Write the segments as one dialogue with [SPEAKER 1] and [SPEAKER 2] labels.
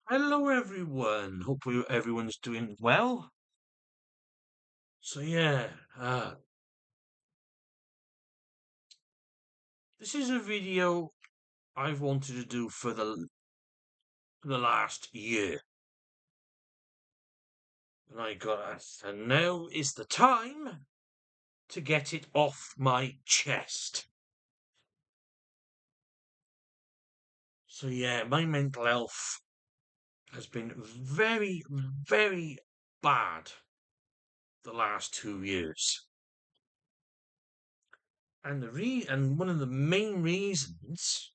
[SPEAKER 1] Hello, everyone. Hopefully, everyone's doing well. So, this is a video I've wanted to do for the last year, and now is the time to get it off my chest. So, my mental health has been very, very bad the last 2 years. And one of the main reasons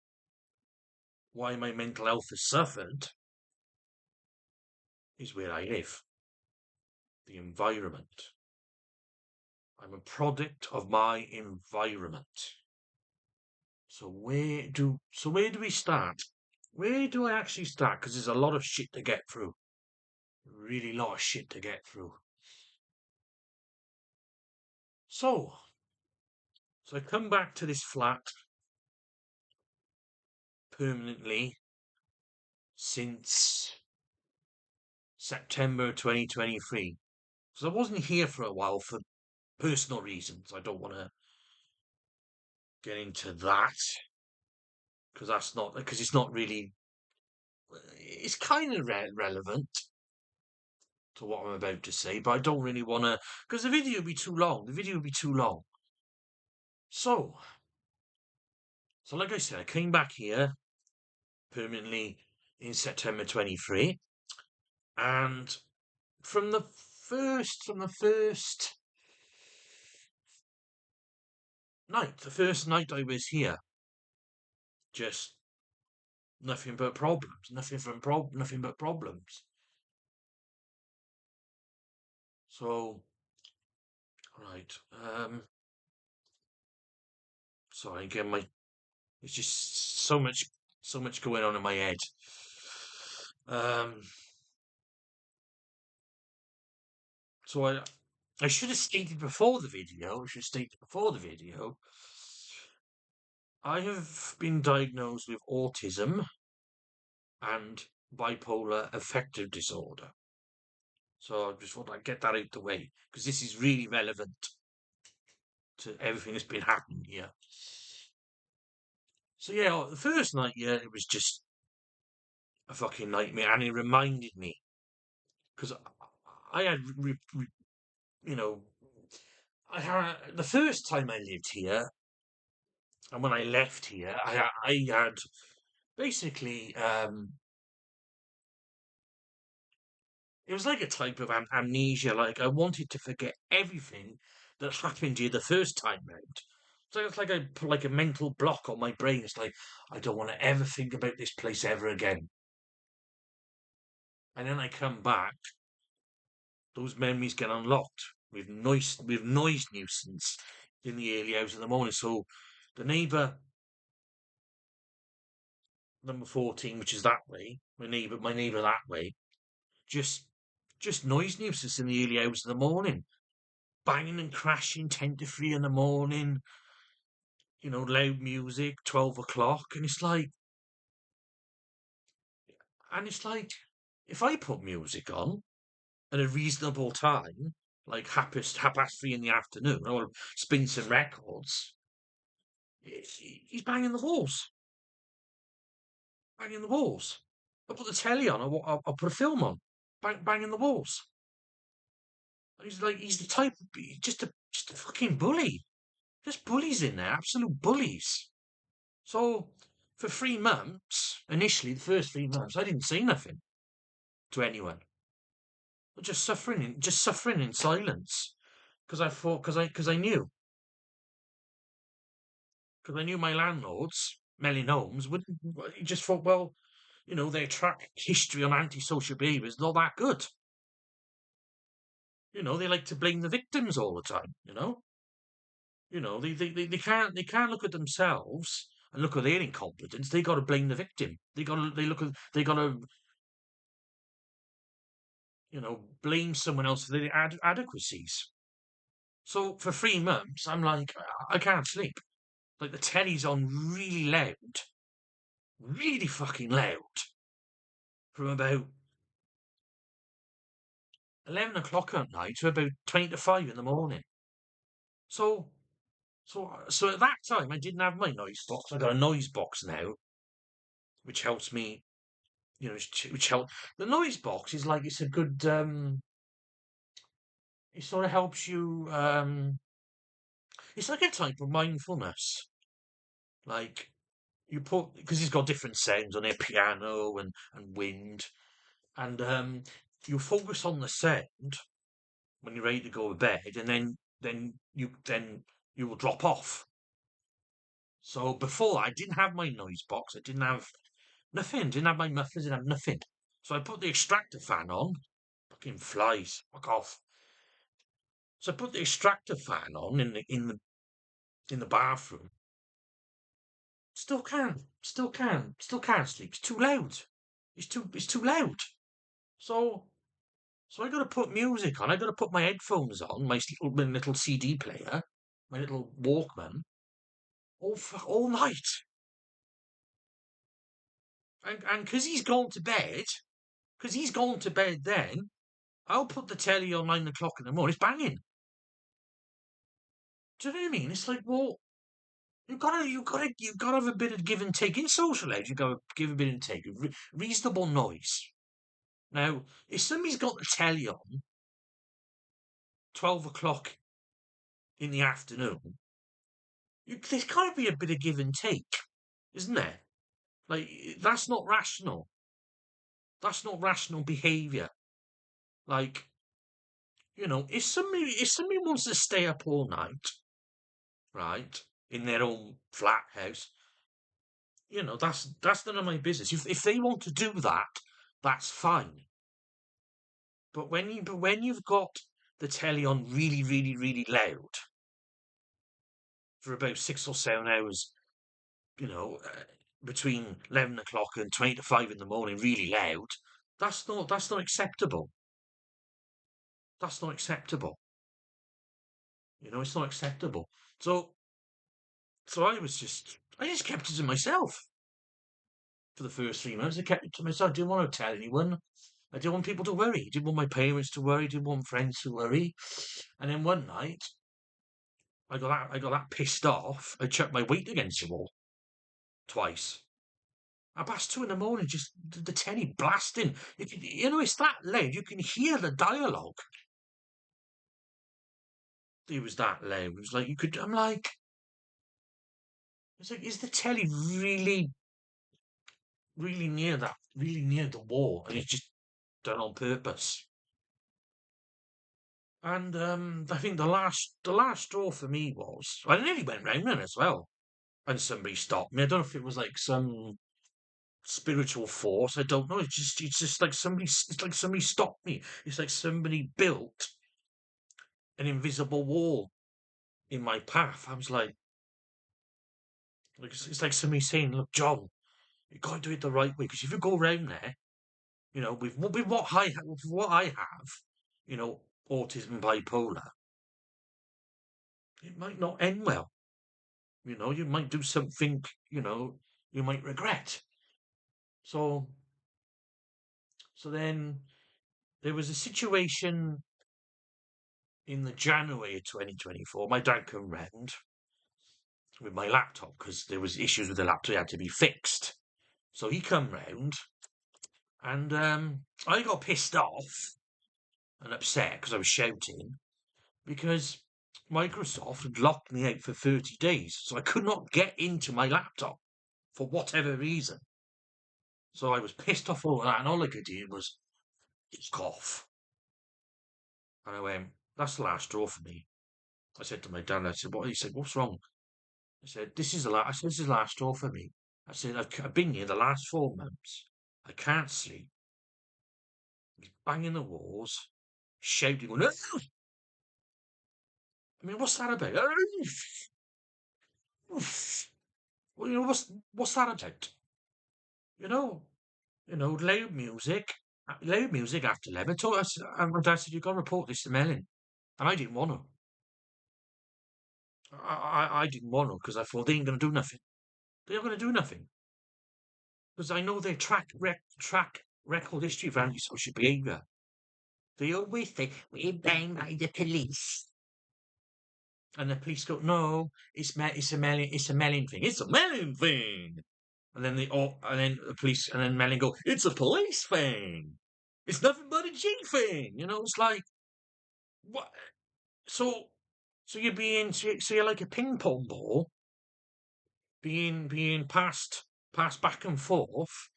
[SPEAKER 1] why my mental health has suffered is where I live, the environment. I'm a product of my environment. So where do we start? Where do I actually start? Because there's a lot of shit to get through. Really lot of shit to get through. So I come back to this flat permanently since September 2023. Because I wasn't here for a while for personal reasons. I don't want to get into that because it's not really. It's kind of relevant to what I'm about to say, but I don't really want to, because the video would be too long. The video would be too long. So like I said, I came back here permanently in September 23, and from the first the first night I was here, just nothing but problems, nothing but problems. So, right, sorry again, it's just so much going on in my head. So I should have stated before the video. I have been diagnosed with autism and bipolar affective disorder. So I just thought I'd get that out the way because this is really relevant to everything that's been happening here. So the first night, it was just a fucking nightmare, and it reminded me because I had, you know, I had the first time I lived here, and when I left here, I had basically it was like a type of amnesia. Like I wanted to forget everything that happened here the first time round. So it's like I put like a mental block on my brain. It's like I don't want to ever think about this place ever again. And then I come back, those memories get unlocked with noise nuisance in the early hours of the morning. So the neighbour number 14, which is that way, my neighbour that way, just noise nuisance in the early hours of the morning. Banging and crashing 10 to 3 in the morning, loud music, 12 o'clock. And it's like, if I put music on at a reasonable time, like half past 3 in the afternoon, or spin some records, he's banging the walls. Banging the walls. I put the telly on, I'll put a film on, banging the walls. He's the type of, just a fucking bully. Just bullies in there, absolute bullies. So for 3 months, initially the first 3 months, I didn't say nothing to anyone. Just suffering in silence. Because I thought, because I knew my landlords, Melin Homes, wouldn't. You just thought, well, their track history on antisocial behaviour is not that good. They like to blame the victims all the time. They can't look at themselves and look at their incompetence. They got to blame the victim. They got to blame someone else for their adequacies. So for 3 months, I'm like, I can't sleep. Like the telly's on really loud, really fucking loud, from about 11 o'clock at night to about 20 to 5 in the morning. So, so at that time, I didn't have my noise box. I got a noise box now, which helps me, which help. The noise box is like, it's a good, it sort of helps you, it's like a type of mindfulness. Like, because it's got different sounds on it, piano and wind, and you focus on the sound when you're ready to go to bed, and then you will drop off. So before I didn't have my noise box, I didn't have nothing, didn't have my mufflers, didn't have nothing. So I put the extractor fan on. Fucking flies, fuck off. So I put the extractor fan on in the bathroom. Still can't sleep. It's too loud. It's too loud. So So I got to put music on. I got to put my headphones on, my little CD player, my little Walkman, all night. And because he's gone to bed, then I'll put the telly on 9 o'clock in the morning. It's banging. Do you know what I mean? It's like, well, you gotta have a bit of give and take in social age. You gotta give a bit and take, reasonable noise. Now, if somebody's got the telly on 12 o'clock in the afternoon, there's got to be a bit of give and take, isn't there? Like, that's not rational. That's not rational behaviour. Like, if somebody wants to stay up all night, right, in their own flat house, that's none of my business. If they want to do that, that's fine. But when you've got the telly on really, really, really loud for about 6 or 7 hours, between 11 o'clock and 20 to 5 in the morning, really loud, that's not acceptable. That's not acceptable. It's not acceptable. So so I just kept it to myself for the first 3 months. I kept it to myself. I didn't want to tell anyone. I didn't want people to worry. I didn't want my parents to worry. I didn't want friends to worry. And then one night, I got that pissed off. I chucked my weight against the wall twice. Past 2 in the morning, just the telly blasting. It's that loud. You can hear the dialogue. It was that loud. It was like you could. I'm like, it's like, is the telly really, really near the wall, and it's just done on purpose? And I think the last straw for me was I nearly went round then as well, and somebody stopped me. I don't know if it was like some spiritual force. I don't know. It's just like somebody stopped me. It's like somebody built an invisible wall in my path. I was like it's like somebody saying, "Look, John, you got to do it the right way. Because if you go round there, with what I have, you know, autism, bipolar, it might not end well. You might do something, you might regret." So, so then there was a situation in the January of 2024. My dad came round with my laptop because there was issues with the laptop. It had to be fixed. So he come round, and I got pissed off and upset because I was shouting because Microsoft had locked me out for 30 days, so I could not get into my laptop for whatever reason. So I was pissed off over that, and all I could do was just cough. And I went, "That's the last straw for me." I said to my dad, I said, "What?" He said, "What's wrong?" I said, "This is the last." I said, "This is the last straw for me." I said, "I've been here the last 4 months. I can't sleep. He's banging the walls, shouting, going, 'Ah!'" I mean, what's that about? Well, what's that about? You know, loud music, after 11. And my dad said, "You've got to report this to Melin." And I didn't want to. I didn't want to because I thought they ain't going to do nothing. They're not going to do nothing because I know they track record history of antisocial behaviour. They always say, we're banned by the police. And the police go, no, it's a Melin thing. It's a Melin thing. And then and then the police, and then Melin go, it's a police thing. It's nothing but a G thing. It's like, what? So, so you're like a ping pong ball being passed back and forth.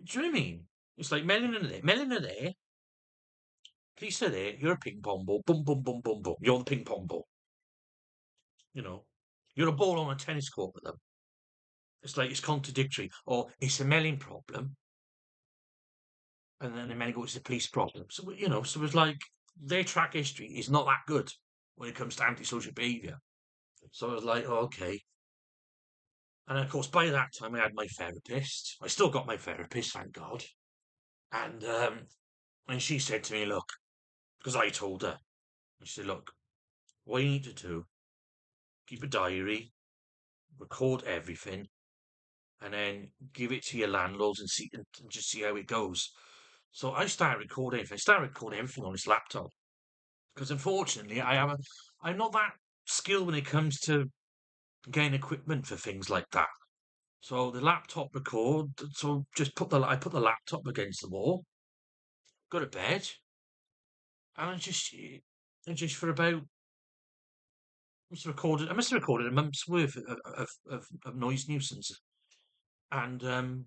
[SPEAKER 1] Do you know what I mean? It's like Melin are there, police are there, you're a ping pong ball, boom, boom, boom, boom, boom. You're the ping pong ball. You know, you're a ball on a tennis court with them. It's like it's contradictory, or it's a Melin problem, and then the Melin go, it's a police problem. So so it's like their track history is not that good when it comes to antisocial behaviour. So I was like, oh, okay. And of course, by that time, I had my therapist. I still got my therapist, thank God. And she said to me, look, because I told her, and she said, look, what you need to do, keep a diary, record everything, and then give it to your landlords and just see how it goes. So I started recording everything. I started recording everything on this laptop because unfortunately I'm not that skilled when it comes to getting equipment for things like that. So the laptop record. So I put the laptop against the wall, go to bed, and I just for about I must have recorded a month's worth of noise nuisance, and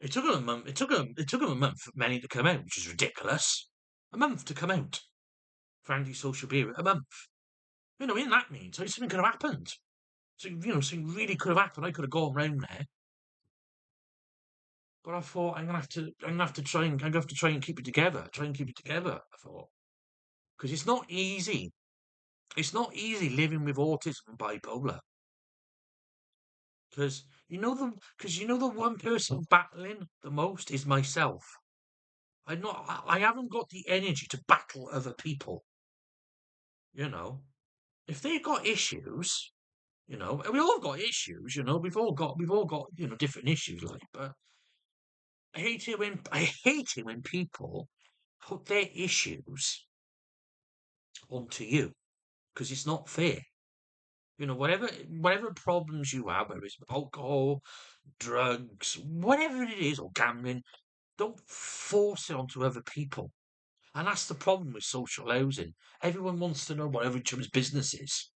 [SPEAKER 1] it took him a month. It took him a month for many to come out, which is ridiculous. A month to come out for antisocial behaviour. A month. In that meantime, something could have happened. So something really could have happened. I could have gone round there, but I thought I'm gonna have to try and keep it together. Try and keep it together. I thought because it's not easy. It's not easy living with autism and bipolar. Because the one person battling the most is myself. I haven't got the energy to battle other people. If they've got issues, and we all have got issues. We've all got different issues. But I hate it when people put their issues onto you because it's not fair. Whatever problems you have, whether it's alcohol, drugs, whatever it is, or gambling, don't force it onto other people. And that's the problem with social housing. Everyone wants to know what every other's business is.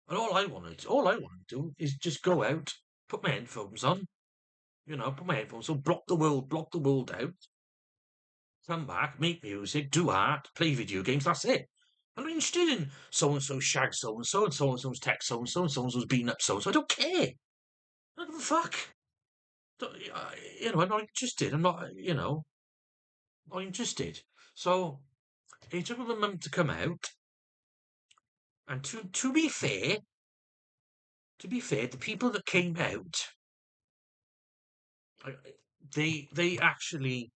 [SPEAKER 1] And all I want to do is just go out, put my headphones on, block the world out, come back, make music, do art, play video games, that's it. I'm not interested in so-and-so shag so-and-so, and so-and-so's text so-and-so, and so-and-so's beating up so-and-so. I don't care. I don't give a fuck. I'm not interested. I'm not interested. So it took them a month to come out, and to be fair, the people that came out, they actually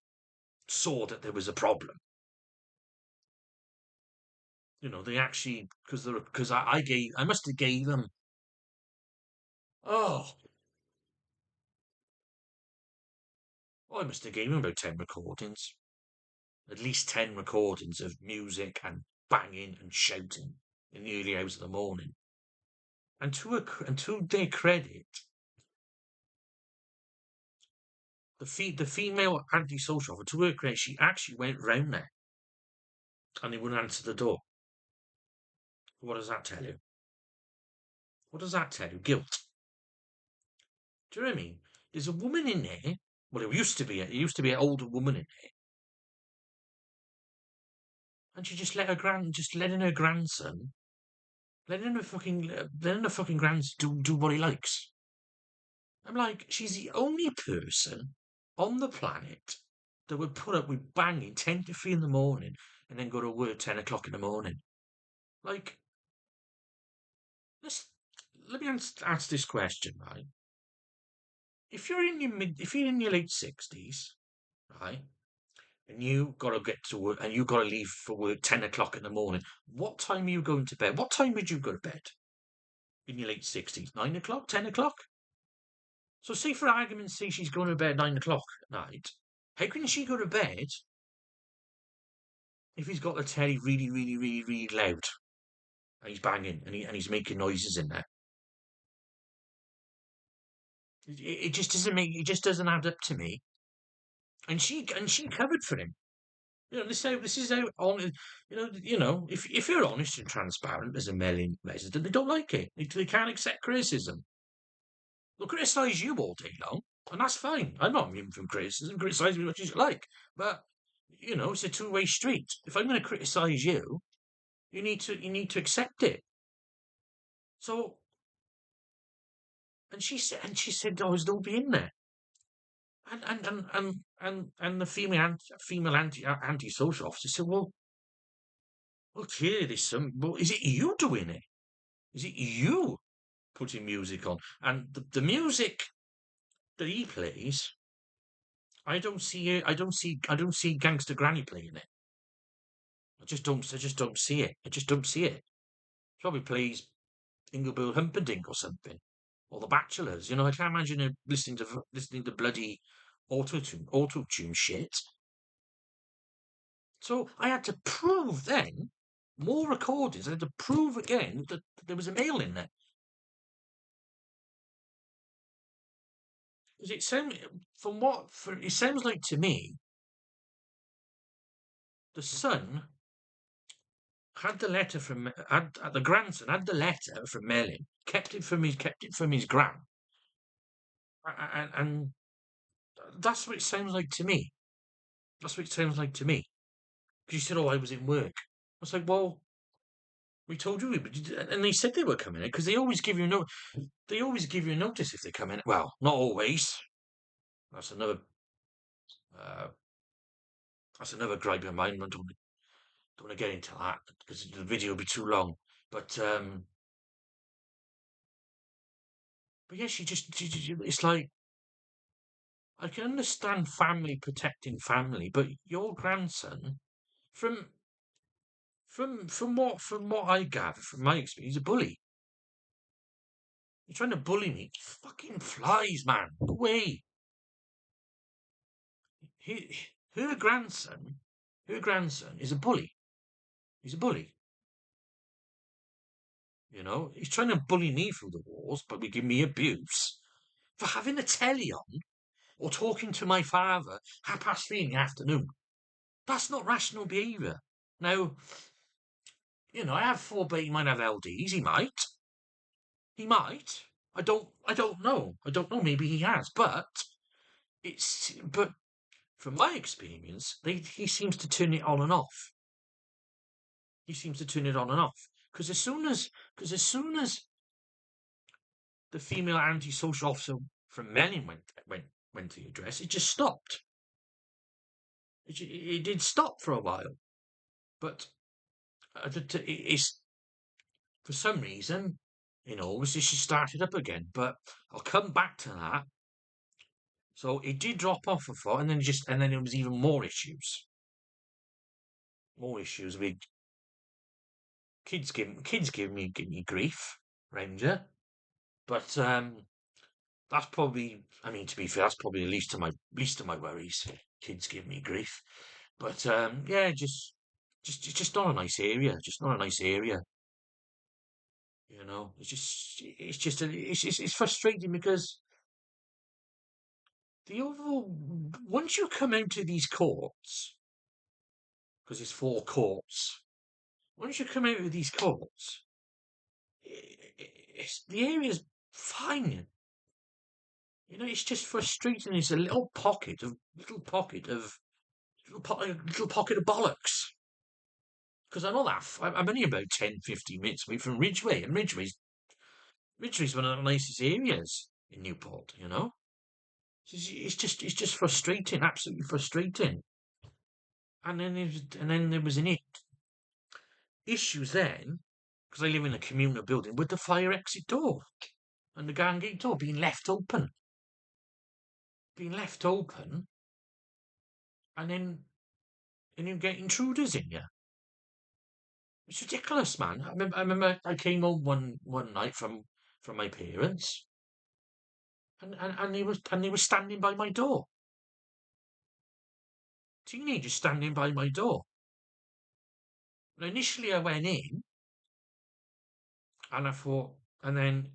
[SPEAKER 1] saw that there was a problem. They actually because I must have gave them oh I must have gave them about 10 recordings, at least 10 recordings of music and banging and shouting in the early hours of the morning. And to their credit, the female antisocial officer, to her credit, she actually went round there and they wouldn't answer the door. What does that tell you? What does that tell you? Guilt. Do you know what I mean? There's a woman in there. Well, it used to be an older woman in there, and she just letting her grandson, letting her fucking grandson do what he likes. I'm like, she's the only person on the planet that would put up with banging 10 to 3 in the morning and then go to work 10 o'clock in the morning. Like, let me ask this question, right? If you're in your late 60s, right, and you got to get to work and you got to leave for work 10 o'clock in the morning, what time are you going to bed? What time would you go to bed in your late 60s? 9 o'clock? 10 o'clock? So say for argument's sake she's going to bed 9 o'clock at night. How can she go to bed if he's got the telly really, really, really, really loud and he's banging and he's making noises in there? It just doesn't make it just doesn't add up to me. And she covered for him. This is how honest. If you're honest and transparent as a Melin resident, they don't like it. They can't accept criticism. They'll criticise you all day long, and that's fine. I'm not immune from criticism. Criticise me as much as you like, but it's a two-way street. If I'm going to criticise you, you need to accept it. So, and she said, "Oh, there's nobody in there." And the female anti-social officer said, "Well, clearly there's some. Well, is it you doing it? Is it you putting music on?" And the music that he plays, I don't see it. I don't see Gangster Granny playing it. I just don't see it. I just don't see it. Probably plays Inglebill Humperdinck or something, or The Bachelors. I can't imagine her listening to bloody auto tune shit. So I had to prove then more recordings. I had to prove again that there was a male in there. Because it sounds like to me, the son had the grandson had the letter from Melin, kept it from his gran, and that's what it sounds like to me. That's what it sounds like to me. Because he said, "Oh, I was in work." I was like, "Well, we told you," and they said they were coming in because they always give you no. They always give you notice if they come in. Well, not always. That's another. Uh, that's another gripe of mine. I don't want to get into that because the video will be too long. But yeah, it's like I can understand family protecting family, but your grandson, from from what I gather from my experience, he's a bully. You're trying to bully me. Fucking flies, man. Go away. He, her grandson, her grandson is a bully. He's a bully. He's trying to bully me through the walls, but we give me abuse for having a telly on or talking to my father 3:30 in the afternoon. That's not rational behaviour. Now, I have four, but he might have LDs. He might. He might. I don't know. I don't know. Maybe he has. But from my experience, he seems to turn it on and off. He seems to turn it on and off. Because as soon as the female anti-social officer from Melin went to the address, it just stopped. It did stop for a while, but it's for some reason in August it just started up again. But I'll come back to that. So it did drop off, I thought, and then it was even more issues with kids giving me grief, Ranger. But that's probably, I mean, to be fair, that's probably the least of my worries. Kids give me grief, but yeah, just it's just not a nice area. Just not a nice area. It's frustrating because the overall once you come out of these courts, because it's four courts. Once you come out of these courts, the area's fine. It's just frustrating. It's a little pocket of bollocks. Because I know that I'm only about 10, 15 minutes away from Ridgeway, and Ridgeway's one of the nicest areas in Newport. It's just frustrating, absolutely frustrating. And then there was an issues then, because I live in a communal building with the fire exit door and the garden gate door being left open, and then you get intruders in you. It's ridiculous, man. I remember I came home one night from my parents, and they were standing by my door. Teenagers standing by my door. And initially, I went in, and I thought, and then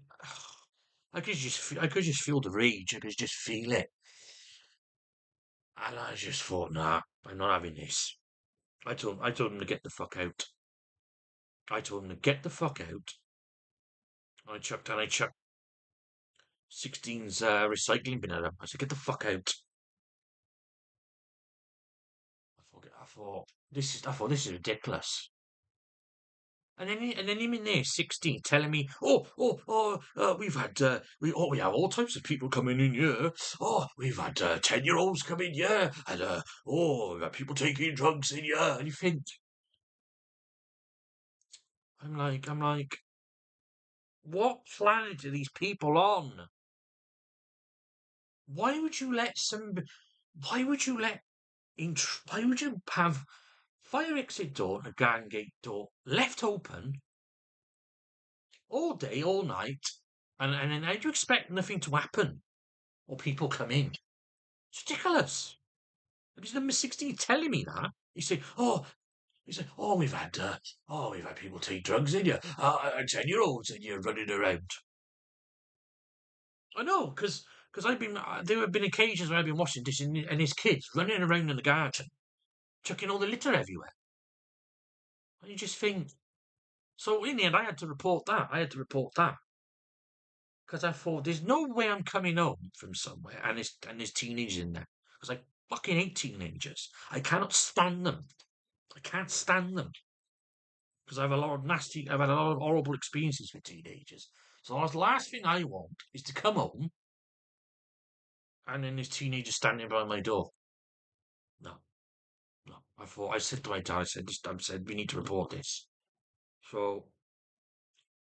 [SPEAKER 1] I could just feel the rage. I could just feel it, and I just thought, nah, I'm not having this. I told him to get the fuck out. I told him to get the fuck out. I chucked 16's recycling bin at him. I said, get the fuck out. I thought this is ridiculous. And then him in there, 16, telling me, we've had, we have all types of people coming in here. Oh, we've had 10-year-olds come in here, and we've had people taking drugs in here. And you think, I'm like, what planet are these people on? Why would you let some? Why would you let? Why would you have fire exit door and a gang gate door left open all day, all night, and then how do you expect nothing to happen or people come in? It's ridiculous. And he's number 16 telling me that. He said, we've had people take drugs in here, and 10-year-olds in here running around. I know, because there have been occasions where I've been watching this and his kids running around in the garden, chucking all the litter everywhere. And you just think, so in the end, I had to report that. Because I thought, there's no way I'm coming home from somewhere and there's teenagers in there. Because I fucking hate teenagers. I cannot stand them. I can't stand them. Because I've had a lot of horrible experiences with teenagers. So the last thing I want is to come home and then there's teenagers standing by my door. No, no. I said to my dad, I said, we need to report this. So,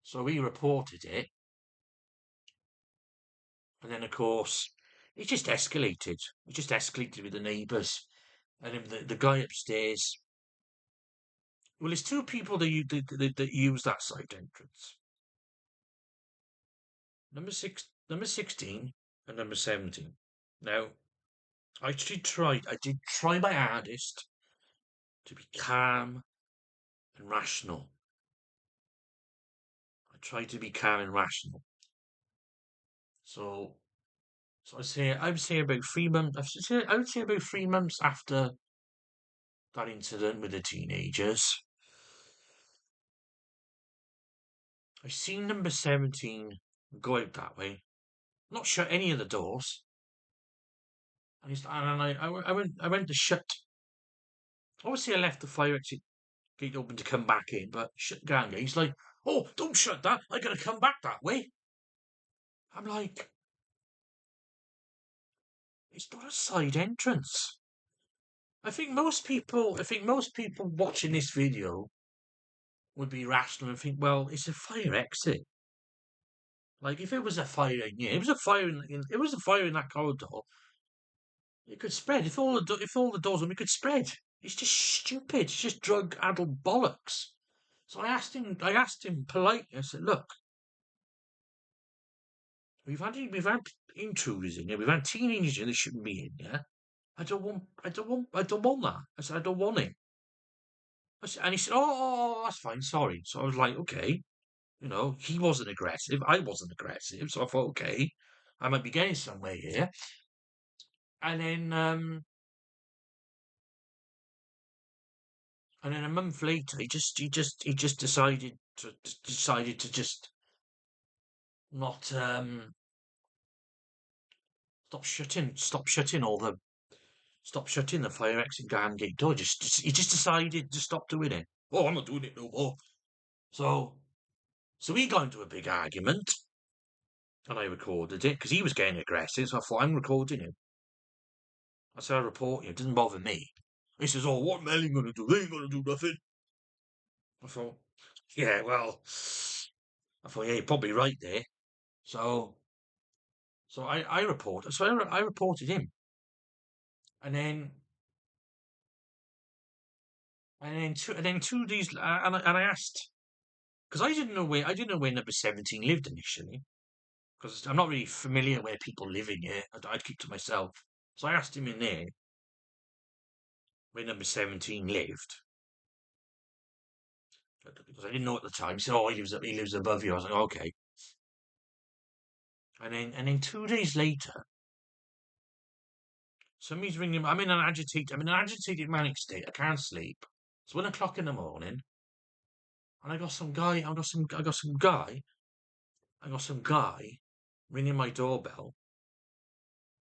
[SPEAKER 1] so we reported it. And then, of course, it just escalated. It just escalated with the neighbours. And then the guy upstairs. Well, there's two people that use that side entrance. Number 16 and number 17. Now, I did try my hardest to be calm and rational. I tried to be calm and rational. So, I would say about 3 months. I would say about 3 months after that incident with the teenagers, I seen number 17 go out that way, not shut any of the doors. I went to shut. Obviously, I left the fire exit gate open to come back in, but shut the gang gate. He's like, "Oh, don't shut that! I gotta come back that way." I'm like, "It's not a side entrance." I think most people watching this video would be rational and think, "Well, it's a fire exit. Like, if it was a fire in here, it was a fire in that corridor. It could spread. If all the doors open, it could spread. It's just stupid. It's just drug-addled bollocks." So I asked him politely. I said, "Look, we've had intruders in here. We've had teenagers in that shouldn't be in here. I don't want that." I said, "I don't want it." And he said, that's fine. Sorry." So I was like, okay, he wasn't aggressive. I wasn't aggressive. So I thought, okay, I might be getting somewhere here. And then a month later, he just decided to just not stop shutting the fire exit garden gate door. He just decided to stop doing it. Oh, I'm not doing it no more. So we got into a big argument, and I recorded it because he was getting aggressive. So I thought, I'm recording him. I said, I report you. It doesn't bother me. He says, "Oh, what Melin gonna do? They ain't gonna do nothing." I thought, yeah, well, yeah, you're probably right there. So I reported him, and then two of these, and I asked, because I didn't know where number 17 lived initially, because I'm not really familiar where people live in here. I'd keep to myself. So I asked him in there where number 17 lived because I didn't know at the time. He said, "Oh, he lives above you." I was like, "Okay." And then 2 days later, somebody's ringing. I'm in an agitated manic state. I can't sleep. It's 1 o'clock in the morning, and I got some guy ringing my doorbell,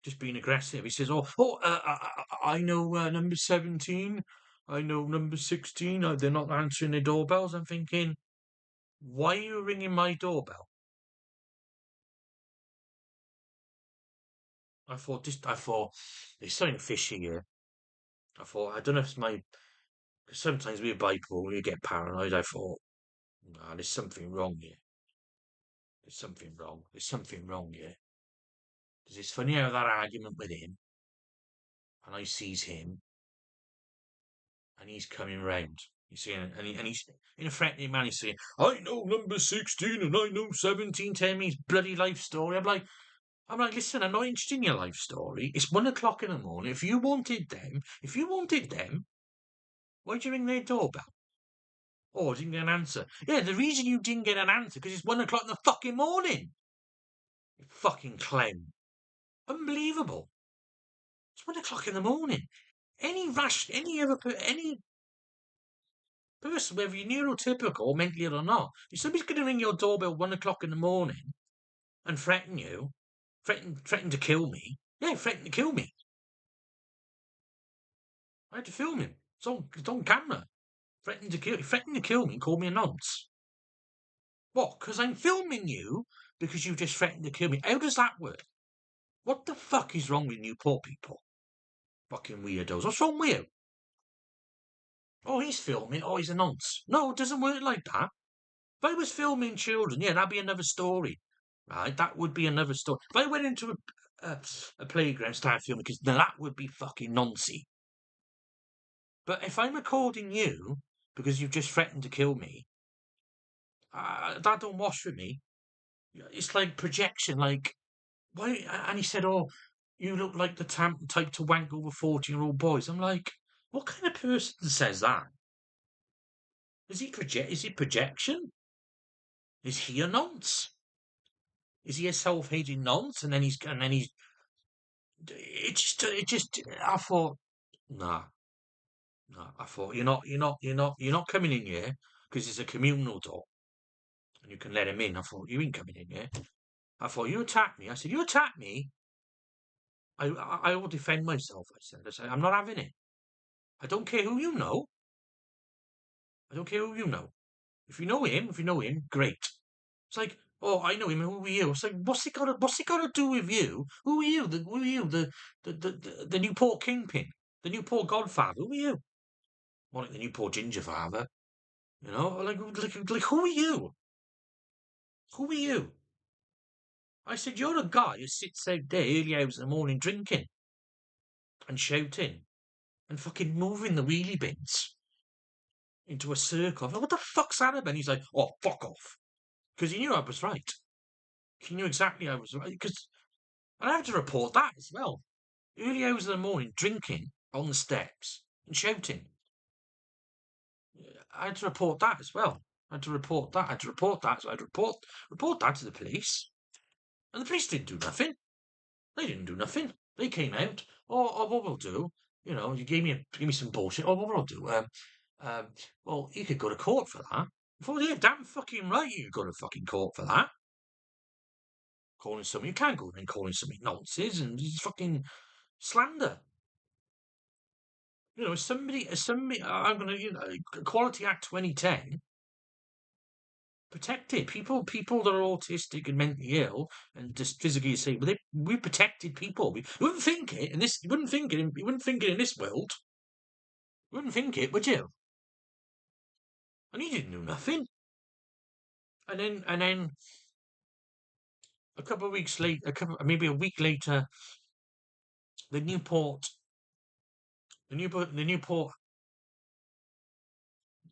[SPEAKER 1] just being aggressive. He says, I know number 17. I know number 16. They're not answering their doorbells." I'm thinking, why are you ringing my doorbell? I thought, there's something fishy here. I thought, I don't know if it's my, because sometimes we're bipolar, you get paranoid. I thought, nah, there's something wrong here. There's something wrong. There's something wrong here. Because it's funny how that argument with him, and I sees him, and he's coming round. You see, and he's in a threatening manner. He's saying, "I know number 16 and I know 17." Telling me his bloody life story. I'm like, listen, I'm not interested in your life story. It's 1 o'clock in the morning. If you wanted them, why'd you ring their doorbell? Oh, I didn't get an answer. Yeah, the reason you didn't get an answer because it's 1 o'clock in the fucking morning. You fucking clown. Unbelievable. It's 1 o'clock in the morning. Any person, whether you're neurotypical or mentally ill or not, if somebody's going to ring your doorbell 1 o'clock in the morning and threaten you, threaten to kill me, yeah, threaten to kill me. I had to film him. It's on camera. Threaten to kill me and call me a nonce. What? Because I'm filming you because you just threatened to kill me. How does that work? What the fuck is wrong with you poor people? Fucking weirdos. What's wrong with you? Oh, he's filming. Oh, he's a nonce. No, it doesn't work like that. If I was filming children, yeah, that'd be another story. Right? That would be another story. If I went into a playground and started filming, because that would be fucking noncy. But if I'm recording you because you've just threatened to kill me, that don't wash with me. It's like projection. Like, why? And he said, "Oh, you look like the type to wank over 14-year-old boys." I'm like, what kind of person says that? Is he projection? Is he a nonce? Is he a self-hating nonce? I thought, nah, nah. I thought you're not coming in here because it's a communal door and you can let him in. I thought you ain't coming in here. I thought you attacked me. I said you attacked me. I will defend myself. I said I'm not having it. I don't care who you know. I don't care who you know. If you know him, great. It's like, oh, I know him. Who are you? It's like, what's he got to do with you? Who are you? Who are you? The Newport kingpin, the Newport godfather. Who are you? More like the Newport ginger father. You know, like who are you? Who are you? I said, you're a guy who sits out there early hours in the morning drinking and shouting and fucking moving the wheelie bins into a circle. I'm like, what the fuck's that about? And he's like, oh, fuck off. Because he knew I was right. He knew exactly I was right. Because I have to report that as well. Early hours of the morning, drinking on the steps and shouting. I had to report that as well. I had to report that. I had to report that. So I had to report that to the police. And the police didn't do nothing. They didn't do nothing. They came out. What we'll do, you gave me some bullshit. Oh, what will I do? Well, you could go to court for that. I thought, yeah, damn fucking right, you could go to fucking court for that. Calling something, you can't go and calling something nonsense and it's fucking slander. As somebody, I'm gonna, Equality Act 2010 protected people that are autistic and mentally ill and just physically disabled. We protected people. You wouldn't think it in this. You wouldn't think it. You wouldn't think it in this world. You wouldn't think it, would you? And he didn't do nothing. And then a couple of weeks later, maybe a week later, the Newport, the Newport, the Newport,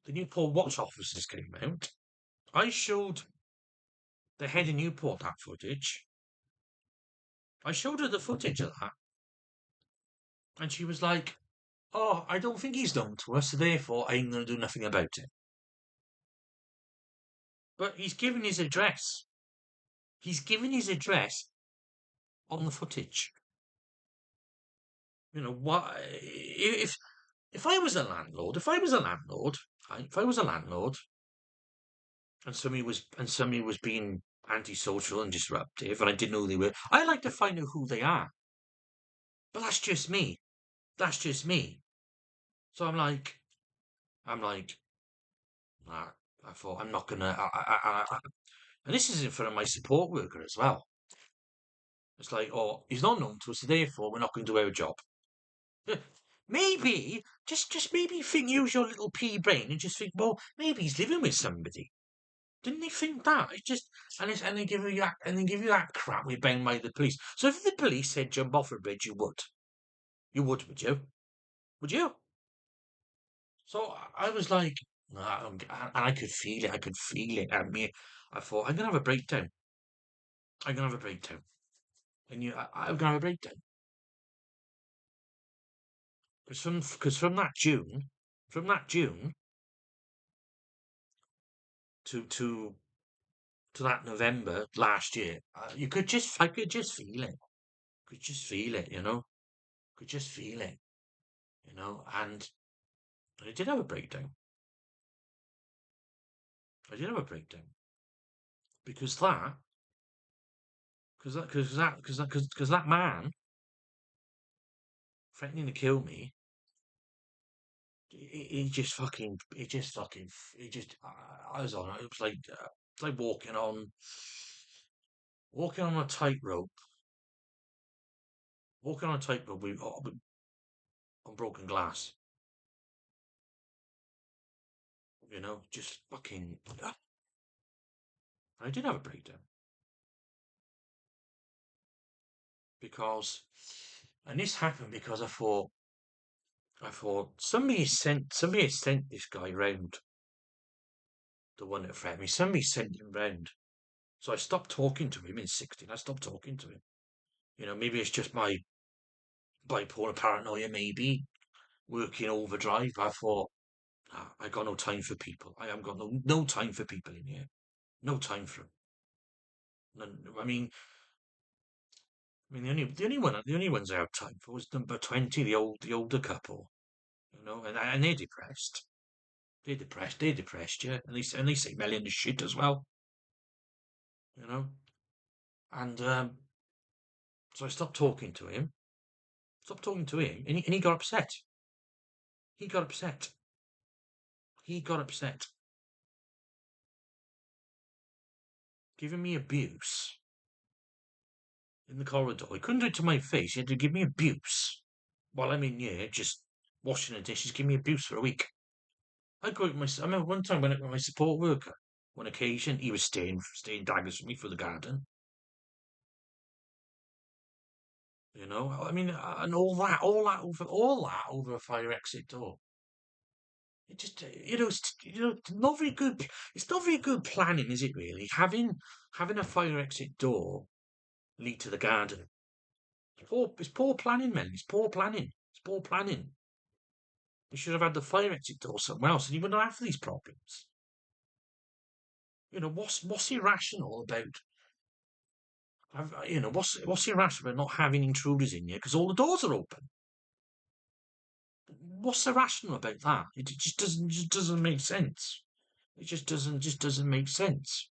[SPEAKER 1] the Newport watch officers came out. I showed the head of Newport that footage. I showed her the footage of that, and she was like, "Oh, I don't think he's known to us, so therefore I ain't going to do nothing about it." But he's given his address. He's given his address on the footage. You know what? If I was a landlord, right, if I was a landlord, and somebody was being antisocial and disruptive, and I didn't know who they were, I'd like to find out who they are. But that's just me. That's just me. So I'm like, nah, I thought I'm not gonna. And this is in front of my support worker as well. It's like, oh, he's not known to us, so therefore we're not going to do our job. Yeah, maybe, just maybe use your little pea brain and just think, well, maybe he's living with somebody. Didn't they think that? It just and they give you that crap we're banged by the police. So if the police said jump off a bridge, would you? Would you? So I was like, nah, and I could feel it. I could feel it at me. I thought I'm gonna have a breakdown. I'm gonna have a breakdown. I'm gonna have a breakdown because from that June to that November last year, I could just feel it. Could just feel it, you know. Could just feel it, you know. And I did have a breakdown. I did have a breakdown because that man threatening to kill me. He just. I was on. It was like walking on a tightrope, walking on a tightrope on broken glass. You know, just fucking. I did have a breakdown because, and this happened because I thought somebody had sent this guy round, the one that threatened me. Somebody sent him round, so I stopped talking to him in 16. I stopped talking to him. You know, maybe it's just my bipolar paranoia, maybe working overdrive. I thought, I got no time for people. I haven't got no time for people in here. No time for them. I mean, the only ones I have time for was number 20, the older couple. You know, and they're depressed. They're depressed. They're depressed, yeah. And they say Melin is shit as well. You know, and so I stopped talking to him. Stopped talking to him, and he got upset. He got upset. He got upset, giving me abuse in the corridor. He couldn't do it to my face. He had to give me abuse while I'm in here just washing the dishes. Give me abuse for a week. I remember one time when I went with my support worker. One occasion, he was staying daggers for me for the garden. You know, I mean, and all that over a fire exit door. It just, it's not very good. It's not very good planning, is it? Really, having a fire exit door lead to the garden. It's poor planning, man. It's poor planning. It's poor planning. You should have had the fire exit door somewhere else, and you wouldn't have these problems. You know, what's irrational about? You know, what's irrational about not having intruders in here because all the doors are open? What's irrational about that? It just doesn't make sense. It just doesn't make sense.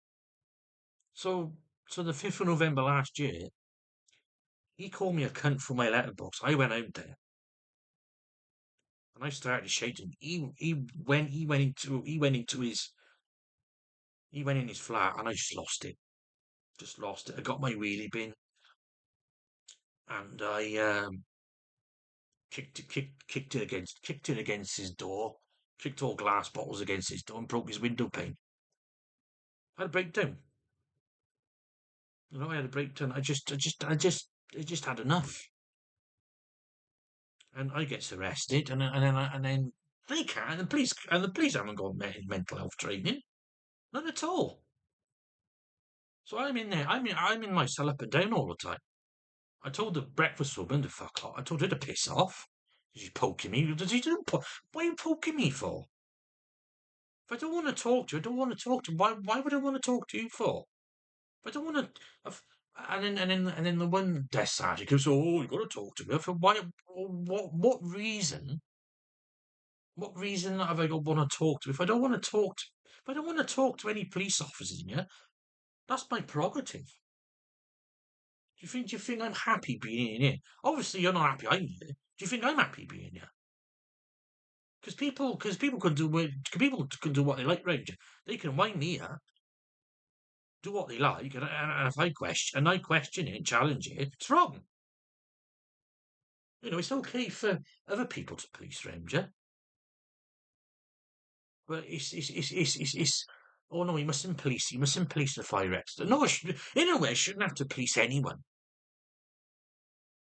[SPEAKER 1] So so the 5th of November last year, he called me a cunt for my letterbox. I went out there and I started shouting. He went in his flat and I just lost it. Just lost it. I got my wheelie bin and I kicked it against his door, kicked all glass bottles against his door and broke his window pane. I had a breakdown. You know, I had a breakdown. I just had enough. And I gets arrested, and then they can't. And the police haven't got mental health training, none at all. So I'm in there. I'm in my cell up and down all the time. I told the breakfast woman to fuck off. I told her to piss off. She's poking me. Why are you poking me for? If I don't want to talk to you, I don't want to talk to you. Why would I want to talk to you for? If I don't want to. And then the one desk sergeant goes, "Oh, you got to talk to me." For why? What reason? What reason have I got want to talk to? If I don't want to talk to, if I don't want to talk to any police officers in here, that's my prerogative. Do you think I'm happy being in here? Obviously, you're not happy I'm here. Do you think I'm happy being here? Because people can do what they like, right? They can wind me up, do what they like, and if I question it, challenge it, it's wrong. It's okay for other people to police around you, but it's oh no, you mustn't police the fire exit. No, in a way, I shouldn't have to police anyone.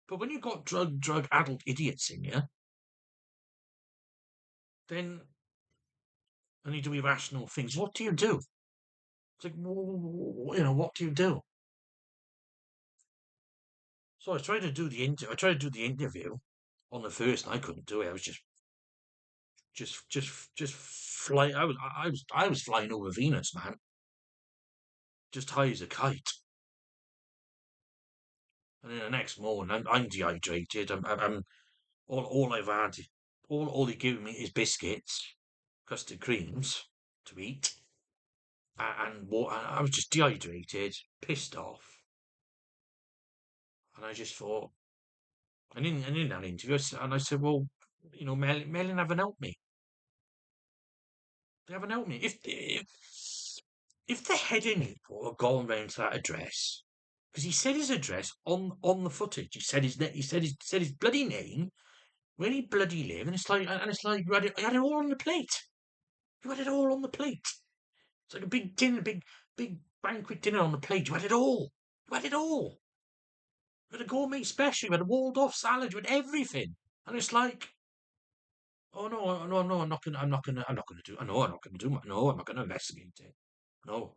[SPEAKER 1] But when you've got drug adult idiots in you, then and you do irrational things, what do you do? It's like, what do you do? So I tried to do the interview on the first, and I couldn't do it. I was just flying. I was flying over Venus, man, just high as a kite. And then the next morning, I'm dehydrated. I'm all I've had, all they give me is biscuits, custard creams to eat, and water. I was just dehydrated, pissed off, and I just thought, and in that interview, and I said, well, Melin haven't helped me. They haven't helped me. If the Hedyn people had gone round to that address, because he said his address on the footage, he said his bloody name, where he bloody live, and it's like you had it all on the plate. You had it all on the plate. It's like a big dinner, big banquet dinner on the plate. You had it all. You had it all. You had a gourmet special. You had a walled off salad. You had everything. And it's like, oh no, no, no, I'm not gonna do. No, I'm not gonna do. No, I'm not gonna investigate it. No.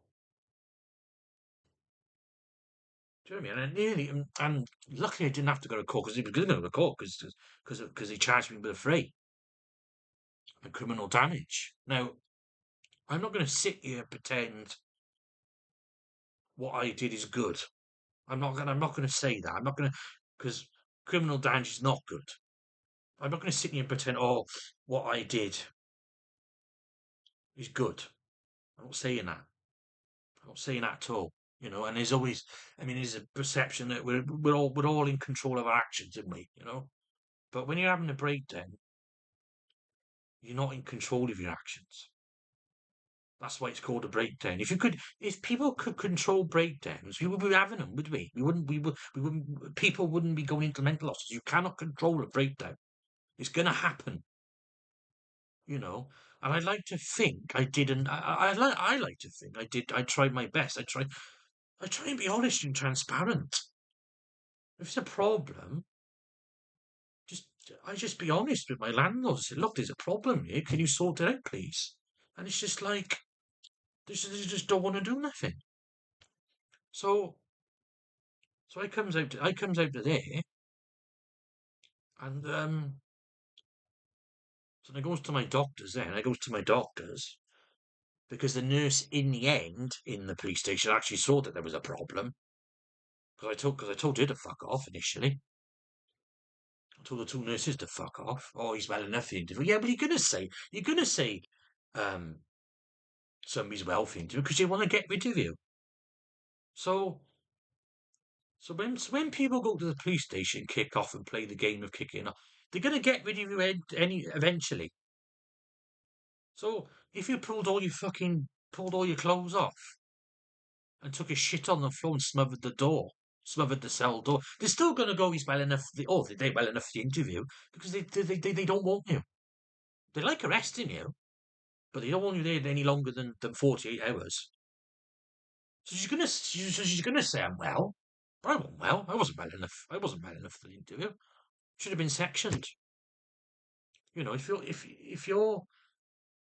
[SPEAKER 1] Do you know what I mean? And nearly, and luckily I didn't have to go to court because he was going to go to court because he charged me with a fray and criminal damage. Now I'm not going to sit here and pretend what I did is good. I'm not going to say that. I'm not going to because criminal damage is not good. I'm not going to sit here and pretend what I did is good. I'm not saying that. I'm not saying that at all. And there's always, there's a perception that we're all in control of our actions, aren't we? But when you're having a breakdown, you're not in control of your actions. That's why it's called a breakdown. If people could control breakdowns, we would be having them, would we? We wouldn't. People wouldn't be going into mental hospitals. You cannot control a breakdown. It's going to happen, you know. And I like to think I didn't. I like to think I did. I tried my best. I try and be honest and transparent. If it's a problem, just I just be honest with my landlord. Say, look, there's a problem here. Can you sort it out, please? And it's just like they just don't want to do nothing. So I comes out to there, and so I goes to my doctors then. I goes to my doctors because the nurse in the end in the police station actually saw that there was a problem because I told her to fuck off initially. I told the two nurses to fuck off. Oh, he's well enough for the interview. Yeah, but you're gonna say um somebody's well for the interview because you want to get rid of you. So so when people go to the police station, kick off and play the game of kicking off, they're gonna get rid of you eventually. So if you pulled all your clothes off and took a shit on the floor and smothered the cell door, they're still going to go. He's well enough. They're well enough for the interview because they don't want you. They like arresting you, but they don't want you there any longer than 48 hours. So she's gonna say I'm well. But I wasn't well. I wasn't well enough. I wasn't well enough for the interview. Should have been sectioned.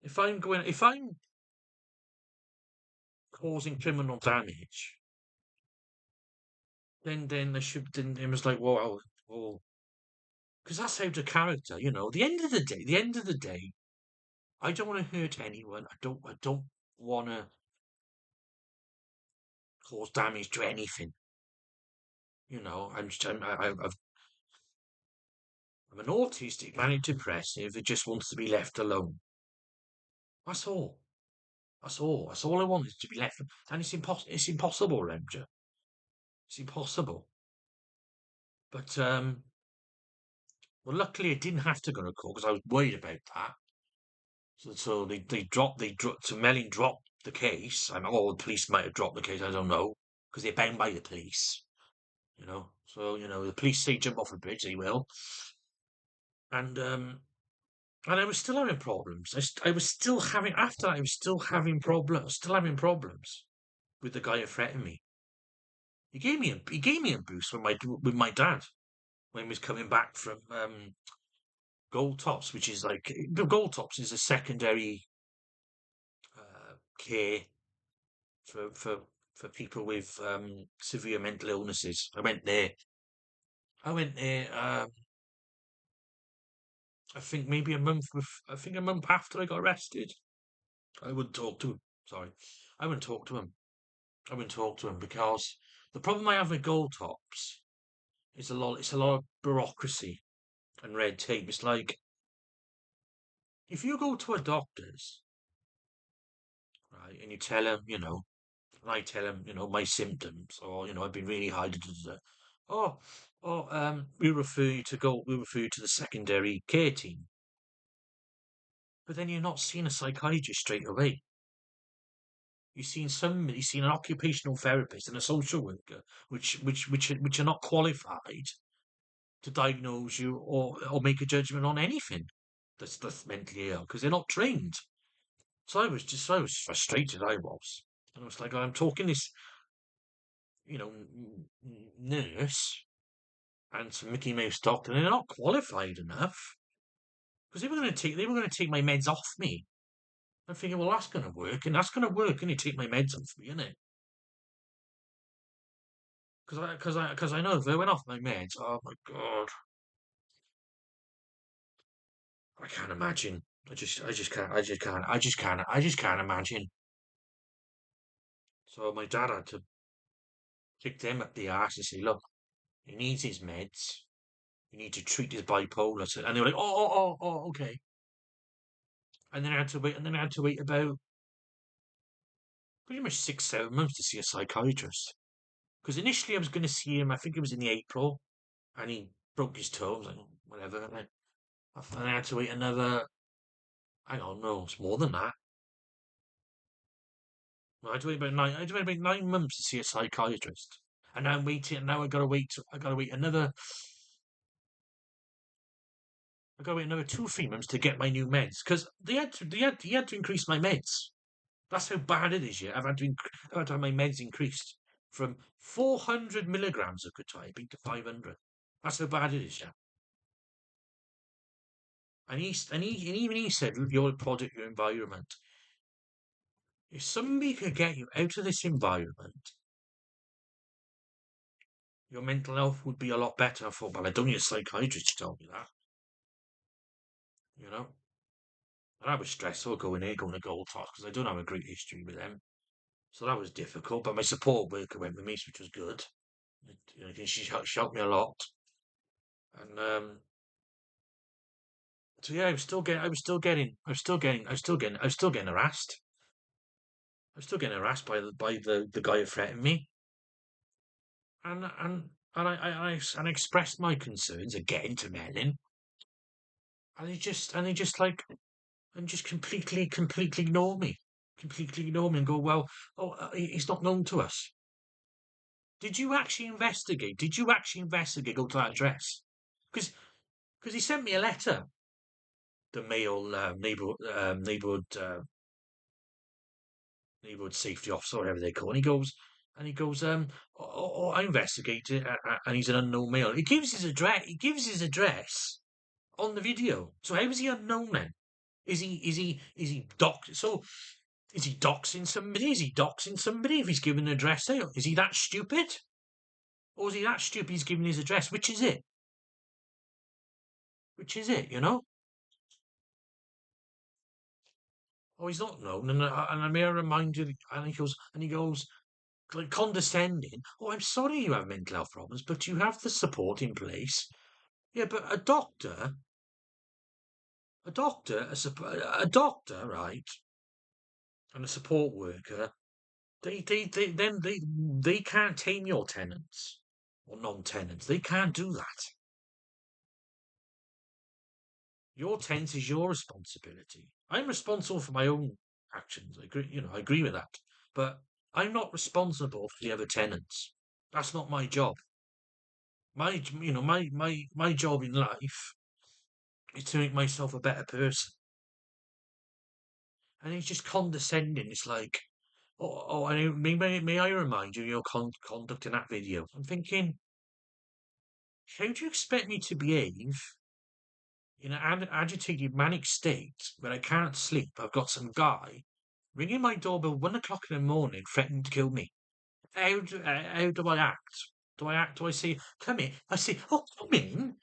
[SPEAKER 1] If I'm causing criminal damage, then they should. Then it was like, well, because that's out of character, you know. The end of the day, I don't want to hurt anyone. I don't want to cause damage to anything. You know, I'm an autistic, manic depressive that just wants to be left alone. That's all. That's all. That's all I want is to be left. And it's impossible. It's impossible, Remja. It's impossible. But well, luckily it didn't have to go to court because I was worried about that. So they dropped. So Melin dropped the case. The police might have dropped the case. I don't know because they're bound by the police. You know. So the police say jump off a bridge, they will. And I was still having problems. I was still having after that, I was still having problems with the guy who threatened me. He gave me a boost with my dad when he was coming back from Gold Tops, which is like Gold Tops is a secondary care for people with severe mental illnesses. I went there. I think a month after I got arrested. I wouldn't talk to him. Sorry, I wouldn't talk to him. I wouldn't talk to him because the problem I have with Gold Tops is a lot. It's a lot of bureaucracy and red tape. It's like if you go to a doctor's, right, and you tell him, and I tell him, my symptoms, or I've been really high. Oh, we refer you to the secondary care team. But then you're not seeing a psychiatrist straight away. You've seen an occupational therapist and a social worker, which are not qualified to diagnose you or make a judgment on anything that's mentally ill because they're not trained. So I was frustrated. I was, and I was like, I'm talking this, nurse and some Mickey Mouse doctor, and they're not qualified enough because they were going to take my meds off me. I'm thinking, well, that's going to work, and that's going to work, and you take my meds off me, isn't it? Because I know if I went off my meds, oh my god, I can't imagine. I just can't imagine. So my dad had to kick them up the arse and say, look, he needs his meds. You need to treat his bipolar. And they were like, okay. And then I had to wait. And then I had to wait about pretty much 6, 7 months to see a psychiatrist. Because initially I was going to see him. I think it was in the April, and he broke his toe. I was like, whatever. And I had to wait another. Hang on, no, it's more than that. I had to wait about 9. I had to wait about 9 months to see a psychiatrist. And now I'm waiting. And now I gotta wait. I gotta wait another. I gotta wait another 2, 3 months to get my new meds because he had to increase my meds. That's how bad it is. Yeah, I've had to have my meds increased from 400 milligrams of quetiapine to 500. That's how bad it is. Yeah, and even he said, "Your product, your environment. If somebody could get you out of this environment, your mental health would be a lot better." I thought, well, I don't need a psychiatrist to tell me that. You know, and that was stressful going to Gold Talks because I don't have a great history with them. So that was difficult, but my support worker went with me, which was good. She helped me a lot. And so yeah, I was still getting harassed. I was still getting harassed by the guy who threatened me. And I expressed my concerns again to Melin, and just completely ignore me and go, well, he's not known to us. Did you actually investigate? Did you actually investigate? Go to that address, because he sent me a letter. The Mail neighborhood safety officer, whatever they call. And he goes, I investigated, and he's an unknown male. He gives his address. He gives his address on the video. So how is he unknown then? Is he so is he doxing somebody? Is he doxing somebody if he's given an address out? Is he that stupid? Or is he that stupid he's giving his address? Which is it? Which is it, you know? Oh, he's not known, and I may remind you, and he goes, like condescending. Oh, I'm sorry you have mental health problems, but you have the support in place. Yeah, but a doctor, right, and a support worker, they can't tame your tenants or non-tenants. They can't do that. Your tenants is your responsibility. I'm responsible for my own actions. I agree, I agree with that. But I'm not responsible for the other tenants. That's not my job. My job in life is to make myself a better person. And he's just condescending. It's like, and may I remind you of your conduct in that video? I'm thinking, how do you expect me to behave in an agitated manic state where I can't sleep? I've got some guy ringing my doorbell 1 o'clock in the morning, threatening to kill me. How do I act? Do I say, come in? I say, oh, come in,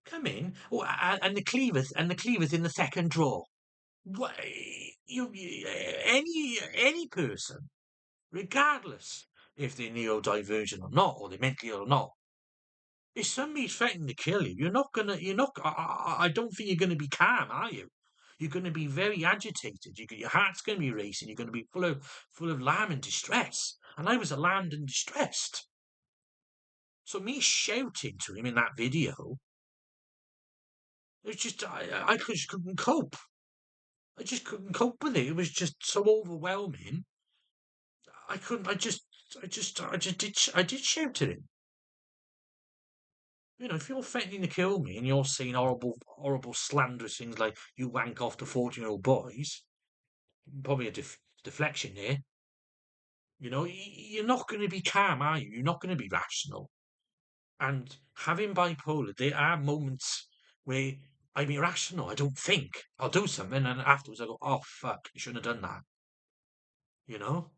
[SPEAKER 1] come in. Oh, and the cleaver's in the second drawer. What, any person, regardless if they're neurodivergent or not, or they're mentally ill or not, if somebody's threatening to kill you, you're not. I don't think you're going to be calm, are you? You're going to be very agitated. Your heart's going to be racing. You're going to be full of alarm and distress. And I was alarmed and distressed. So me shouting to him in that video, it's just I just couldn't cope. I just couldn't cope with it. It was just so overwhelming. I couldn't. I did shout at him. If you're threatening to kill me and you're saying horrible, slanderous things like you wank off to 14-year-old boys, probably a deflection there. You're not going to be calm, are you? You're not going to be rational. And having bipolar, there are moments where I'm irrational. I don't think. I'll do something, and afterwards I go, "Oh fuck, you shouldn't have done that." You know.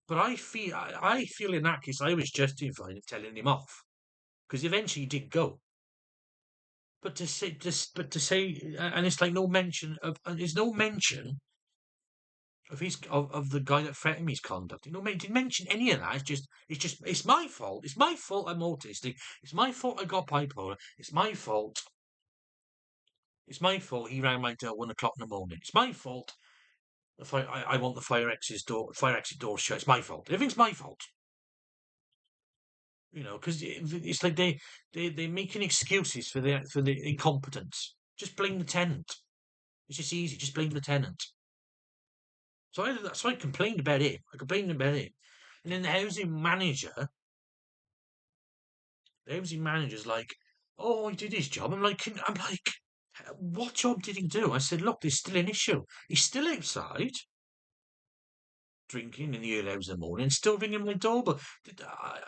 [SPEAKER 1] But I feel in that case I was justified in telling him off because eventually he did go. But to say, and it's like no mention of, and there's no mention of the guy that threatened me's conduct. Didn't mention any of that. It's my fault. It's my fault I'm autistic. It's my fault I got bipolar. It's my fault. It's my fault he rang my door 1 o'clock in the morning. It's my fault if I want the fire exit door shut. It's my fault. Everything's my fault. Because it's like they're making excuses for the incompetence. Just blame the tenant. It's just easy. Just blame the tenant. So I complained about him. And then the housing manager's like, "Oh, he did his job." I'm like, "What job did he do?" I said, "Look, there's still an issue. He's still outside drinking in the early hours of the morning, still ringing my doorbell."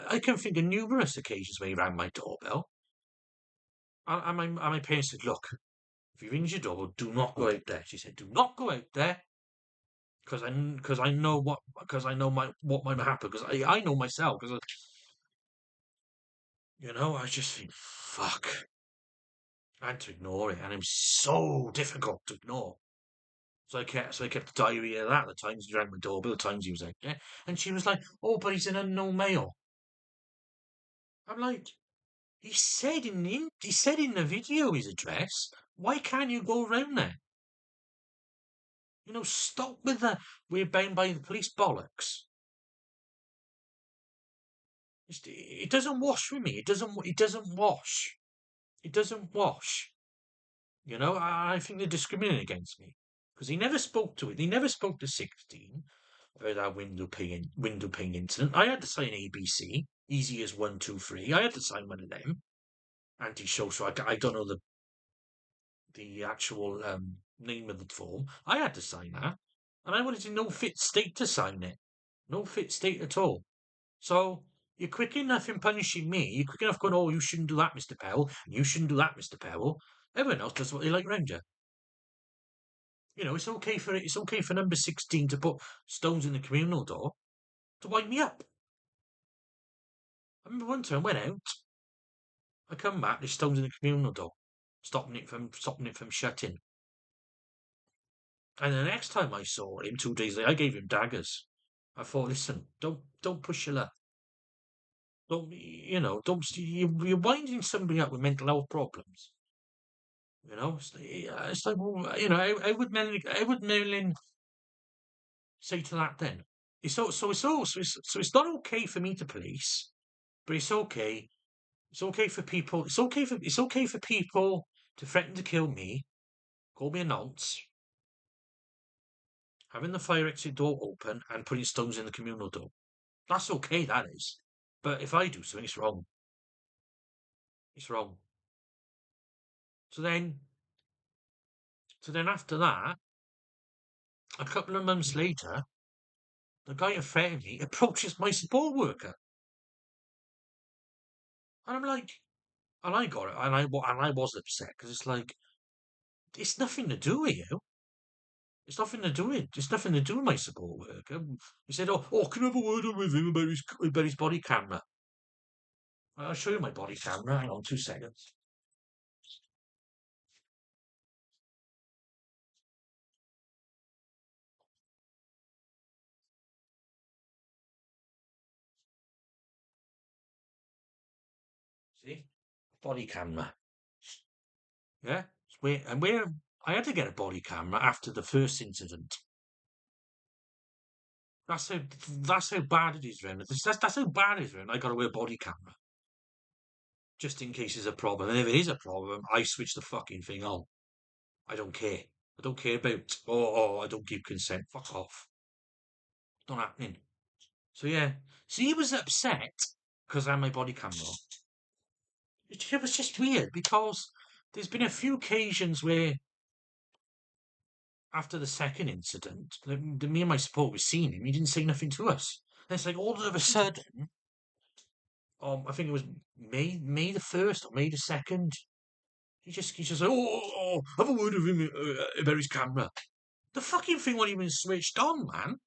[SPEAKER 1] I can think of numerous occasions where he rang my doorbell. And my parents said, "Look, if he rings your doorbell, do not go out there." She said, "Do not go out there." Because I know what might happen. Because I know myself. Because I just think, fuck. I had to ignore it, and it was so difficult to ignore. So I kept a diary of that. The times he rang my doorbell, the times he was out there, and she was like, "Oh, but he's an unknown male." I'm like, he said in the video his address. Why can't you go around there? Stop with the "we're bound by the police" bollocks. It doesn't wash with me. It doesn't. It doesn't wash. It doesn't wash. I think they're discriminating against me because he never spoke to it. He never spoke to 16 about that window pane incident. I had to sign ABC, easy as 1, 2, 3. I had to sign one of them anti-social. I don't know the actual name of the form. I had to sign that, and I wanted in no fit state to sign it. No fit state at all. So you're quick enough in punishing me. You're quick enough going, "Oh, you shouldn't do that, Mr. Powell. And you shouldn't do that, Mr. Powell." Everyone else does what they like round you. It's okay for number 16 to put stones in the communal door to wind me up. remember one time I went out, I come back, there's stones in the communal door, stopping it from shutting. And the next time I saw him, 2 days later, I gave him daggers. I thought, listen, don't push your luck. Don't you're winding somebody up with mental health problems. It's like well, I would Melin say to that then. It's not okay for me to police, but it's okay. It's okay for people. It's okay for people to threaten to kill me, call me a nonce, having the fire exit door open and putting stones in the communal door. That's okay, that is. But if I do something, it's wrong. It's wrong. So then, so then after that, a couple of months later, the guy who threatened me approaches my support worker, and I'm like, and I got it, and I was upset because it's like it's nothing to do with you. It's nothing to do with. It's nothing to do with my support worker. He said, "Oh, can I have a word with him about his body camera?" I'll show you my body camera. Hang on, 2 seconds. See, body camera. Yeah, where I had to get a body camera after the first incident. That's how bad it is, Ren. That's how bad it is, Ren. I got to wear a body camera just in case there's a problem. And if it is a problem, I switch the fucking thing on. I don't care. I don't care about. I don't give consent. Fuck off. Not happening. So yeah. So he was upset because I had my body camera on. It was just weird because there's been a few occasions where after the second incident, me and my support was seeing him. He didn't say nothing to us. And it's like all of a sudden, I think it was May the 1st or May the 2nd. He's just like, have a word with him about his camera. The fucking thing wasn't even switched on, man.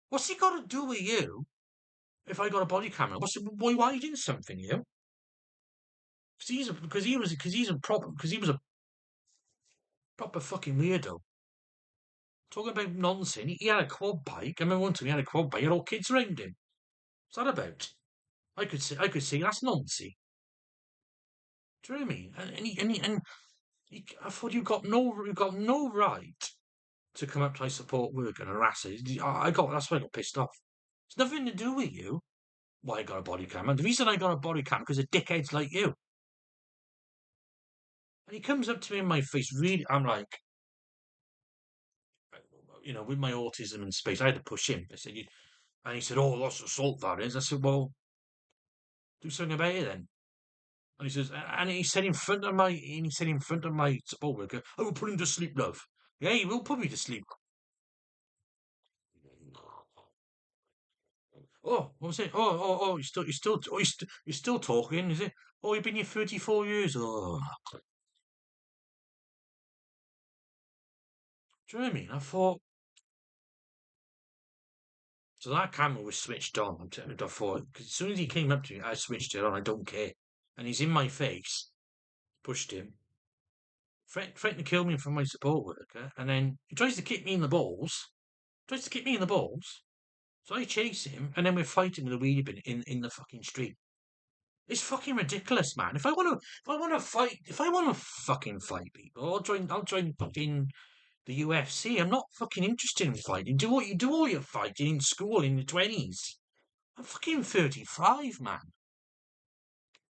[SPEAKER 1] What's he got to do with you? If I got a body camera, why are you doing something, you? Because he was a proper fucking weirdo. Talking about nonsense. He had a quad bike. I remember one time he had a quad bike. He had all kids around him. What's that about? I could see that's nonsense. Do you know what I mean? I thought you got no right to come up to my support work and harass it. That's why I got pissed off. It's nothing to do with you. Why I got a body cam. And the reason I got a body cam because of dickheads like you. And he comes up to me in my face, really. I'm like, with my autism and space, I had to push him. And he said, "Oh, that's assault, that is." I said, "Well, do something about it then." And he says, and he said in front of my support worker, "I will put him to sleep, love." Yeah, he will put me to sleep. Oh, what was it? You're still talking, is it? Oh, you've been here 34 years. Oh, do you know what I mean? I thought, so that camera was switched on. I'm telling you, I thought, because as soon as he came up to me, I switched it on. I don't care. And he's in my face, pushed him, threatened to kill me from my support worker, and then he tries to kick me in the balls. Tries to kick me in the balls. So I chase him, and then we're fighting in the wheelie bin in the fucking street. It's fucking ridiculous, man. If I want to fucking fight people, I'll join fucking the UFC. I'm not fucking interested in fighting. Do all your fighting in school in your 20s. I'm fucking 35, man.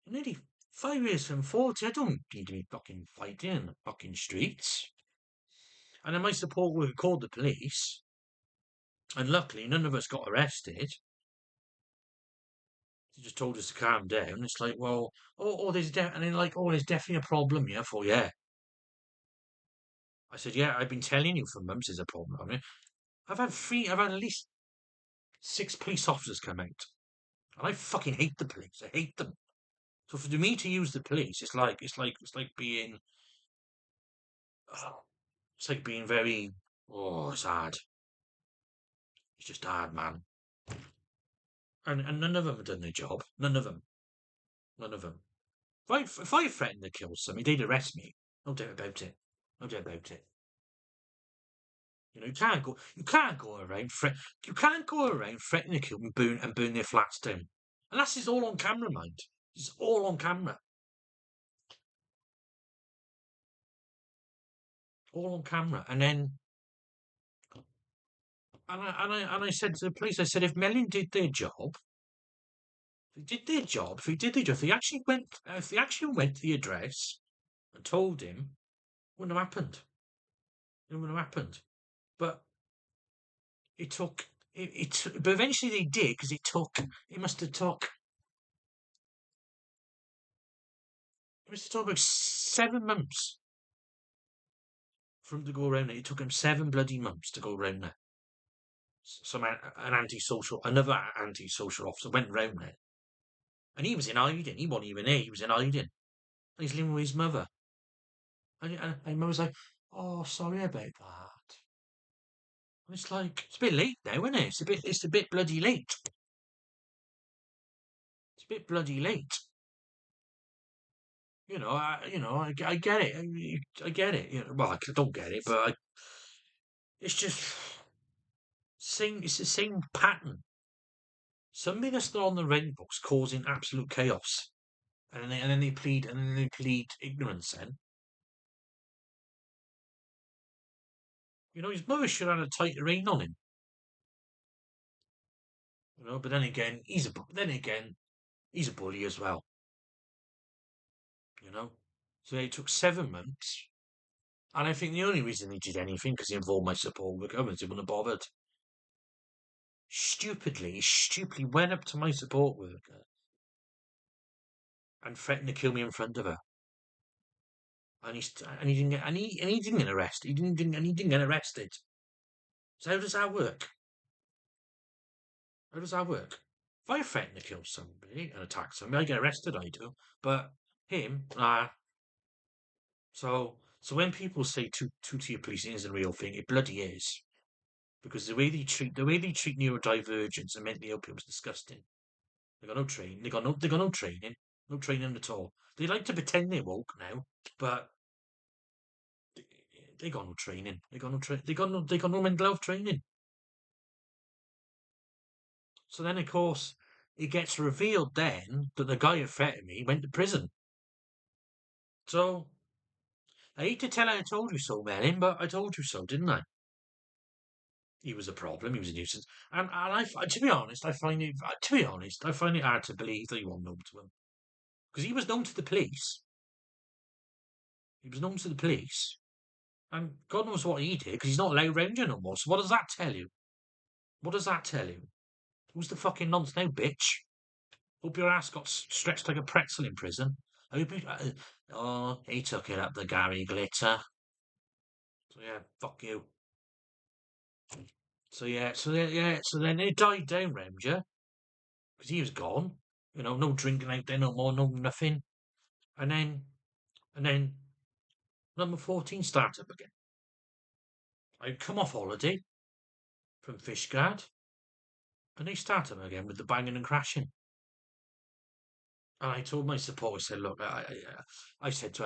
[SPEAKER 1] I'm nearly 5 years from 40. I don't need to be fucking fighting in the fucking streets. And then my support worker called the police, and luckily none of us got arrested. They just told us to calm down. It's like, well, and then like, there's definitely a problem. Yeah, yeah. I said, yeah, I've been telling you for months there's a problem. I mean, I've had at least 6 police officers come out, and I fucking hate the police. I hate them. So for me to use the police, it's like being, it's like being very, it's hard. It's just hard, man. and none of them have done their job. None of them. None of them. If I threatened to kill somebody, they'd arrest me. No doubt about it. No doubt about it. You know, you can't go around threatening to kill and burn their flats down. And that's just all on camera, mind. It's all on camera. All on camera. And then and I said to the police, I said, if Melin did their job, if they actually went to the address and told him, it wouldn't have happened. It wouldn't have happened. But it took but eventually they did, because it must have took about 7 months for him to go around it. It took him 7 bloody months to go around there. Another antisocial officer went round there, and he was in hiding. He wasn't even there. He was in hiding. And he's living with his mother. And mum was like, "Oh, sorry about that." And it's like, it's a bit late now, isn't it? It's a bit bloody late. It's a bit bloody late. I get it. I get it. Well, I don't get it, but it's just same. It's the same pattern. Somebody that's not on the rent books causing absolute chaos, and then they plead ignorance. Then his mother should have had a tighter rein on him. But then again, he's a bully as well. So it took 7 months, and I think the only reason he did anything because he involved my support worker was he wouldn't have bothered. He stupidly went up to my support worker and threatened to kill me in front of her. And he didn't get he didn't get arrested. He didn't get arrested. So how does that work? How does that work? If I threaten to kill somebody and attack somebody, I get arrested. I do, but him, So when people say two-tier policing isn't a real thing, it bloody is. Because the way they treat neurodivergents and mentally ill people is disgusting. They got no training. They got no training. No training at all. They like to pretend they're woke now, but they got no training. They got no mental health training. So then, of course, it gets revealed then that the guy who threatened me went to prison. So I hate to tell her I told you so, Melin, but I told you so, didn't I? He was a problem. He was a nuisance. To be honest, I find it. I find it hard to believe that he wasn't known to him, because he was known to the police. He was known to the police, and God knows what he did, because he's not allowed round you no more. So what does that tell you? What does that tell you? Who's the fucking nonce now, bitch? Hope your ass got stretched like a pretzel in prison. He took it up the Gary Glitter. So yeah, fuck you. So then it died down round you, because he was gone. No drinking out there no more, no nothing. And then number 14 started up again. I'd come off holiday from Fishguard, and they started up again with the banging and crashing. And I told my support, I said, look, I said to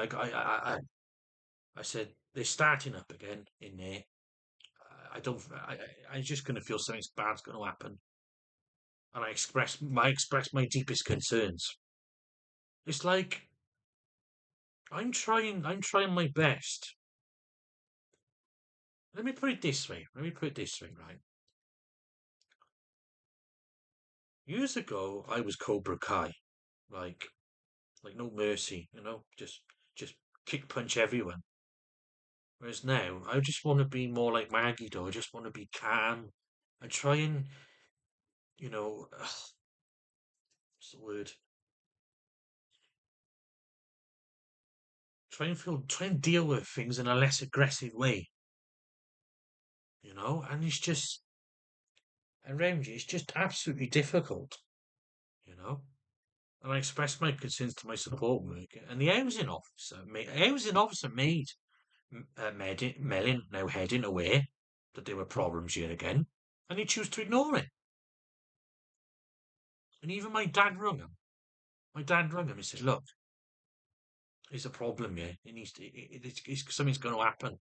[SPEAKER 1] I said, they're starting up again in there. I'm just going to feel something bad's going to happen. And I expressed my deepest concerns. It's like, I'm trying my best. Let me put it this way, right? Years ago, I was Cobra Kai, like no mercy, just kick punch everyone. Whereas now, I just want to be more like Maggie, though. I just want to be calm and try and, what's the word? Try and deal with things in a less aggressive way, And it's just around you, it's just absolutely difficult, you know. And I expressed my concerns to my support worker, and the housing officer made Melin, now Hedyn, aware that there were problems yet again, and he chose to ignore it. And even my dad rung him. My dad rung him and said, "Look, there's a problem here. It needs to. Something's going to happen."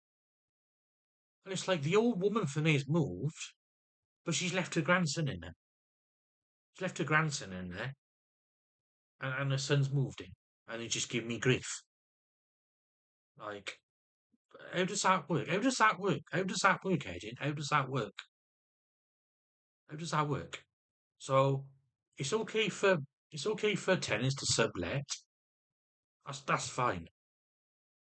[SPEAKER 1] And it's like the old woman for me has moved, but she's left her grandson in there. She's left her grandson in there, and her son's moved in, and they just give me grief. Like, how does that work? How does that work? How does that work, Hedyn? How does that work? How does that work? So it's okay for tenants to sublet. That's fine.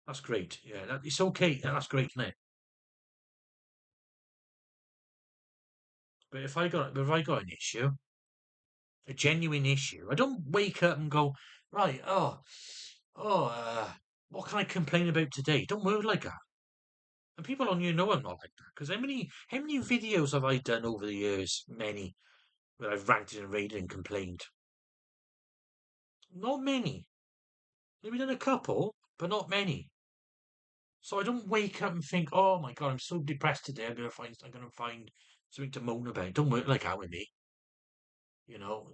[SPEAKER 1] That's great. Yeah, it's okay. Yeah, that's great, isn't it? But if I got an issue, a genuine issue, I don't wake up and go, right, what can I complain about today? Don't work like that. And people on you know I'm not like that. Because how many videos have I done over the years? Many, where I've ranted and raved and complained. Not many. Maybe done a couple, but not many. So I don't wake up and think, oh my God, I'm so depressed today. I'm gonna find something to moan about. Don't work like that with me. You know,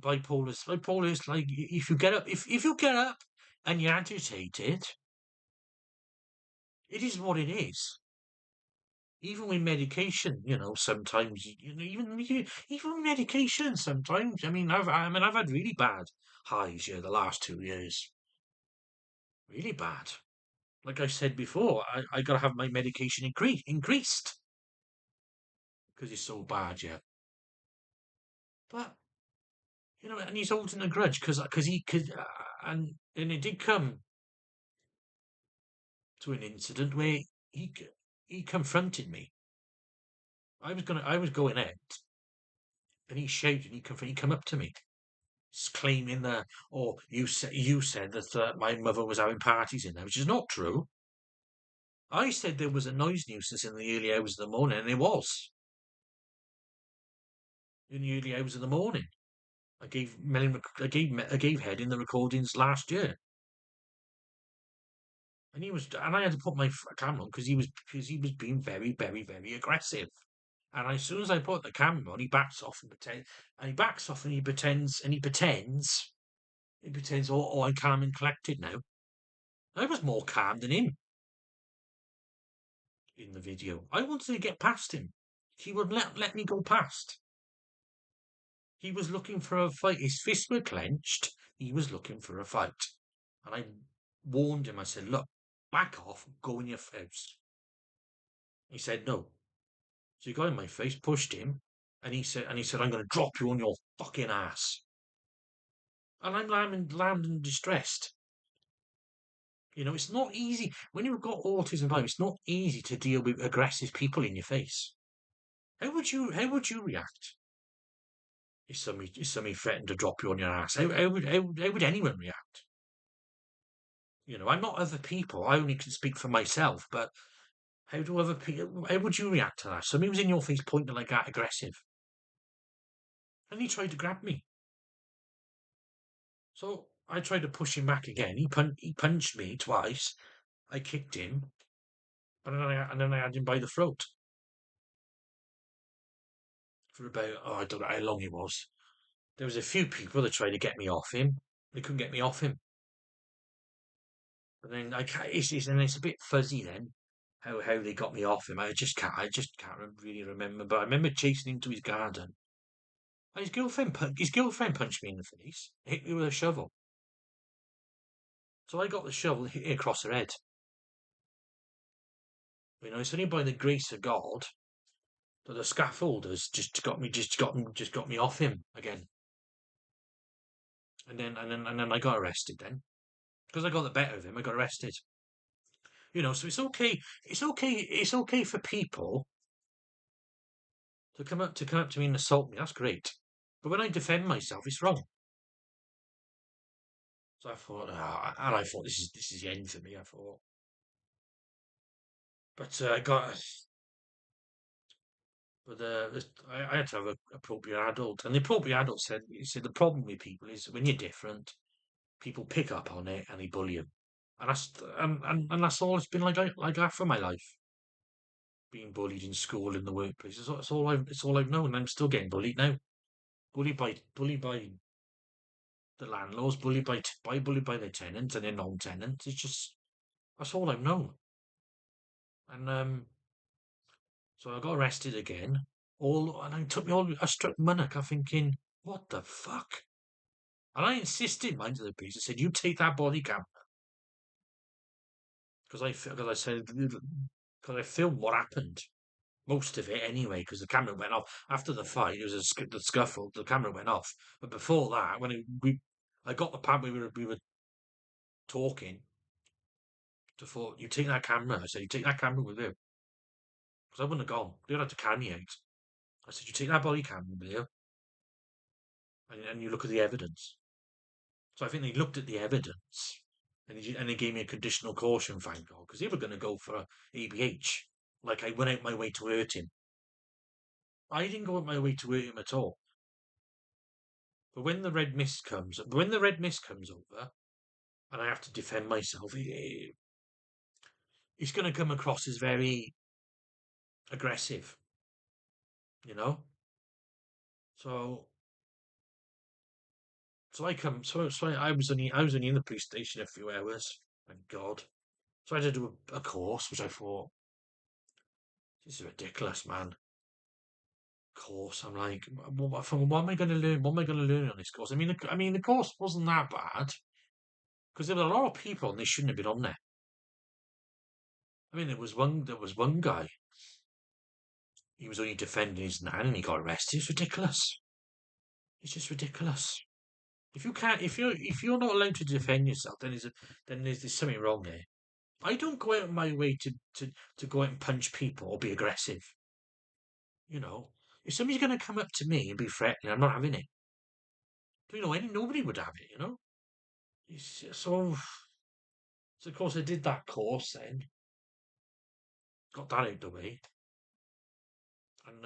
[SPEAKER 1] bipolar is like if you get up, if you get up and you're agitated, it is what it is. Even with medication, sometimes even with medication, sometimes. I've had really bad highs here the last 2 years, really bad. Like I said before, I gotta have my medication increased because it's so bad, yeah. But and he's holding a grudge because he could, and it did come to an incident where he confronted me. I was going out, and he shouted. He come up to me, claiming that, "Oh, you said that my mother was having parties in there," which is not true. I said there was a noise nuisance in the early hours of the morning, and there was in the early hours of the morning. I gave Hedyn the recordings last year, and I had to put my camera on because he was being very, very, very aggressive. And as soon as I put the camera on, he backs off and he backs off and he pretends, oh, I'm calm and collected now. I was more calm than him in the video. I wanted to get past him. He would let me go past. He was looking for a fight. His fists were clenched. He was looking for a fight. And I warned him. I said, look, back off, go in your face. He said no. So he got in my face, pushed him, and he said, I'm going to drop you on your fucking ass. And I'm lambing distressed. It's not easy when you've got autism. It's not easy to deal with aggressive people in your face. How would you react if somebody threatened to drop you on your ass? How would anyone react? I'm not other people. I only can speak for myself. But how do other people? How would you react to that? Somebody was in your face, pointing like that, aggressive, and he tried to grab me. So I tried to push him back again. He punched me twice. I kicked him, and then I had him by the throat for about, I don't know how long it was. There was a few people that tried to get me off him. They couldn't get me off him. And then it's a bit fuzzy then how they got me off him. I just can't really remember. But I remember chasing him to his garden. And his girlfriend punched me in the face, hit me with a shovel. So I got the shovel, hit it across her head. It's only by the grace of God that the scaffolders just got me off him again. And then I got arrested then. Because I got the better of him, I got arrested. So it's okay. It's okay for people to come up to me and assault me. That's great. But when I defend myself, it's wrong. So I thought, and I thought this is the end for me. I thought, but I got, but I had to have an appropriate adult, and the appropriate adult said, the problem with people is when you're different, people pick up on it and they bully you, and that's all it's been like that for my life. Being bullied in school, in the workplace. It's all I've known. I'm still getting bullied now. Bullied by the landlords bullied by their tenants and their non-tenants. It's just that's all I've known. And so I got arrested again. And it took me all. I struck Munich. I'm thinking, what the fuck? And I insisted, mind to the police. I said, "You take that body camera," because I said because I filmed what happened, most of it anyway. Because the camera went off after the fight. It was the scuffle. The camera went off, but before that, I got the pad. We were talking. To thought, you take that camera. I said, "You take that camera with you," because I wouldn't have gone. They'd have to carry me out. I said, "You take that body camera with you, and you look at the evidence." So I think they looked at the evidence and they gave me a conditional caution, thank God, because they were going to go for a ABH. Like I went out my way to hurt him. I didn't go out my way to hurt him at all. But when the red mist comes over, and I have to defend myself, it's going to come across as very aggressive, you know. So I was only in the police station a few hours, thank God. So I had to do a course, which I thought, this is ridiculous, man. Course, I'm like, what am I going to learn? What am I going to learn on this course? I mean, the course wasn't that bad because there were a lot of people and they shouldn't have been on there. I mean, there was one guy. He was only defending his nan and he got arrested. It's ridiculous. It's just ridiculous. If you can't, if you're not allowed to defend yourself, then there's something wrong there. I don't go out of my way to go out and punch people or be aggressive. You know, if somebody's going to come up to me and be threatening, I'm not having it. You know, nobody would have it. You know. So of course I did that course then, got that out the way, and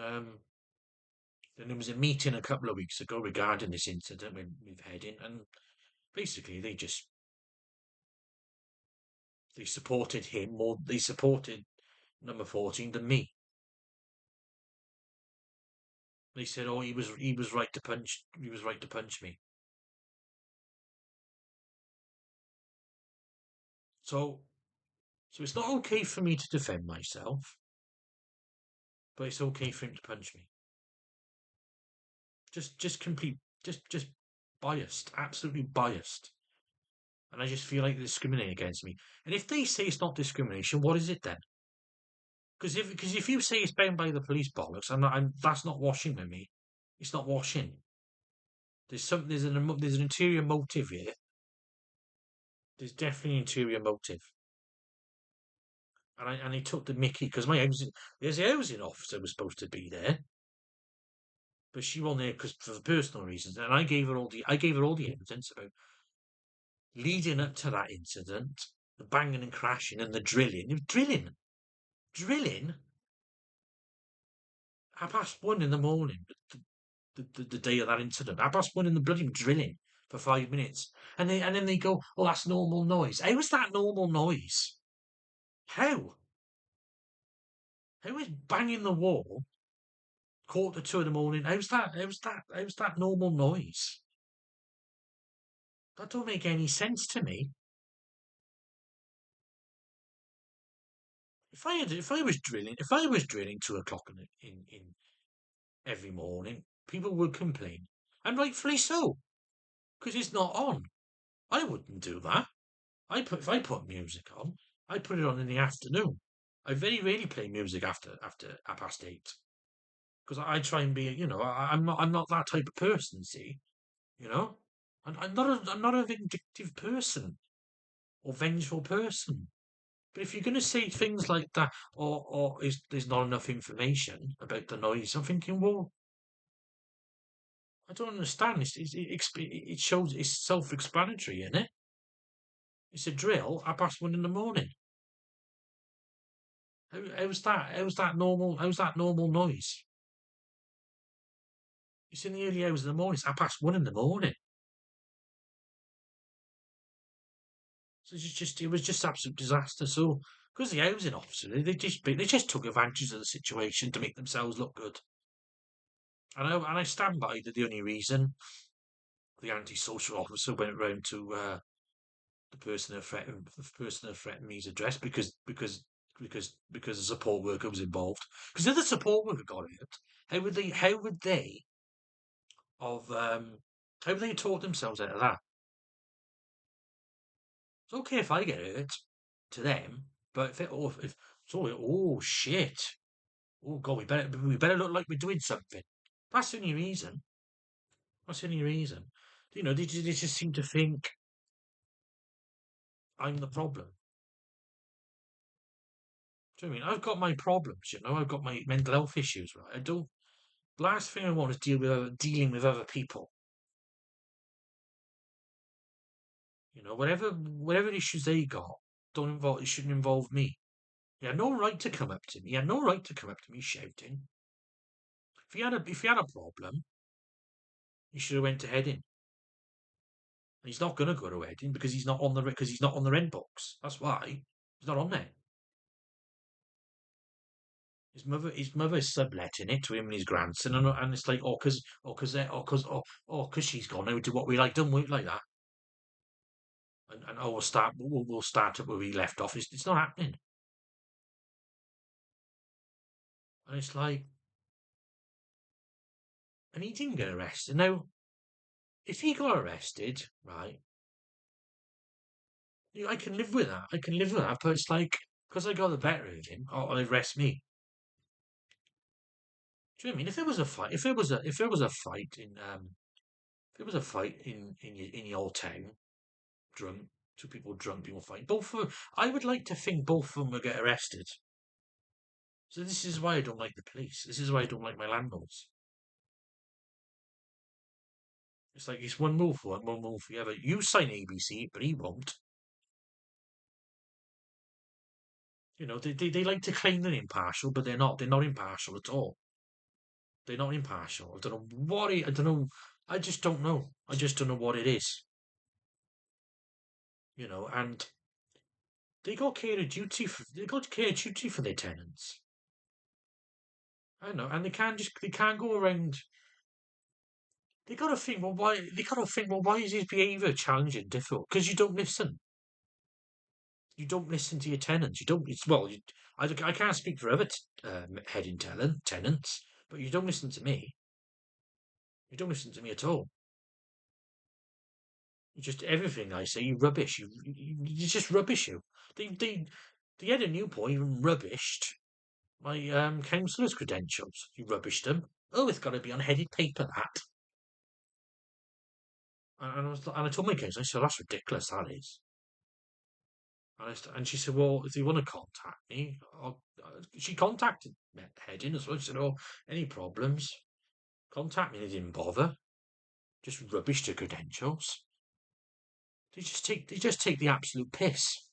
[SPEAKER 1] then there was a meeting a couple of weeks ago regarding this incident with Hedyn, and basically they supported him more. They supported number 14 than me. They said, "Oh, he was right to punch. He was right to punch me." So so it's not okay for me to defend myself, but it's okay for him to punch me. Just complete, just biased, absolutely biased. And I just feel like they're discriminating against me. And if they say it's not discrimination, what is it then? Because if you say it's bound by the police bollocks, that's not washing with me. It's not washing. There's an interior motive here. There's definitely an interior motive. And he took the Mickey because there's a housing officer was supposed to be there, but she wasn't there because for personal reasons. And I gave her all the evidence about leading up to that incident, the banging and crashing and the drilling. It was drilling. 1:30 in the morning, the day of that incident. 1:30 in the bloody drilling for 5 minutes, and then they go, "Oh, that's normal noise." How is that normal noise? How? How is banging the wall 1:45 in the morning? How's that normal noise? That don't make any sense to me. If I was drilling 2 o'clock in every morning, people would complain, and rightfully so, because it's not on. I wouldn't do that. If I put music on, I put it on in the afternoon. I very rarely play music after 8:30 because I try and be, I'm not that type of person. See, you know, I'm not a vindictive person or vengeful person. But if you're going to say things like that, or there's not enough information about the noise, I'm thinking, well, I don't understand. It shows it's self-explanatory, isn't it? It's a drill. 1:30 in the morning. How's that? How's that normal? How's that normal noise? It's in the early hours of the morning. It's 1:30 in the morning. So it was just absolute disaster. So because the housing officer, they just took advantage of the situation to make themselves look good. And I stand by that the only reason the antisocial officer went round to the person who threatened me's address because the support worker was involved. Because if the support worker got hurt, have how would they taught themselves out of that? It's okay if I get hurt to them, but if sorry, oh shit, oh god, we better look like we're doing something. That's the only reason. That's the only reason. They just seem to think I'm the problem. Do you know what I mean? I've got my problems, I've got my mental health issues, right? I don't. Last thing I want is dealing with other people. Whatever issues they got, don't involve. It shouldn't involve me. He had no right to come up to me. He had no right to come up to me shouting. If he had a problem, he should have went to Hedyn. He's not going to go to Hedyn because he's not on the rent box. That's why he's not on there. His mother's subletting it to him and his grandson, and it's like, because she's gone. We do what we like, don't we? Like that, and we'll start up where we left off. It's not happening, and it's like, and he didn't get arrested. Now, if he got arrested, right, I can live with that. I can live with that, but it's like because I got the better of him, or arrest me. Do you know what I mean? If there was a fight, if there was a fight in your old town, drunk, two people drunk, people fight. I would like to think both of them would get arrested. So this is why I don't like the police. This is why I don't like my landlords. It's like it's one move for one move for the other. You sign ABC, but he won't. They like to claim they're impartial, but they're not. They're not impartial at all. They're not impartial. I don't know what I don't know. I just don't know. I just don't know what it is. And they got care of duty for their tenants. I know, and they can't go around. They got to think, well, why? They got to think, well, why is his behaviour challenging, difficult? Because you don't listen. You don't listen to your tenants. You don't. I can't speak for other heading tenants, but you don't listen to me. You don't listen to me at all. You just everything I say, you rubbish. You just rubbish. The head of Newport even rubbished my councillor's credentials. You rubbished them. Oh, it's got to be on headed paper that. And I told my councillor, I said, that's ridiculous. That is. And she said, well, if you want to contact me, she contacted Hedyn as well. She said, oh, any problems, contact me. They didn't bother. Just rubbish the credentials. They just take the absolute piss.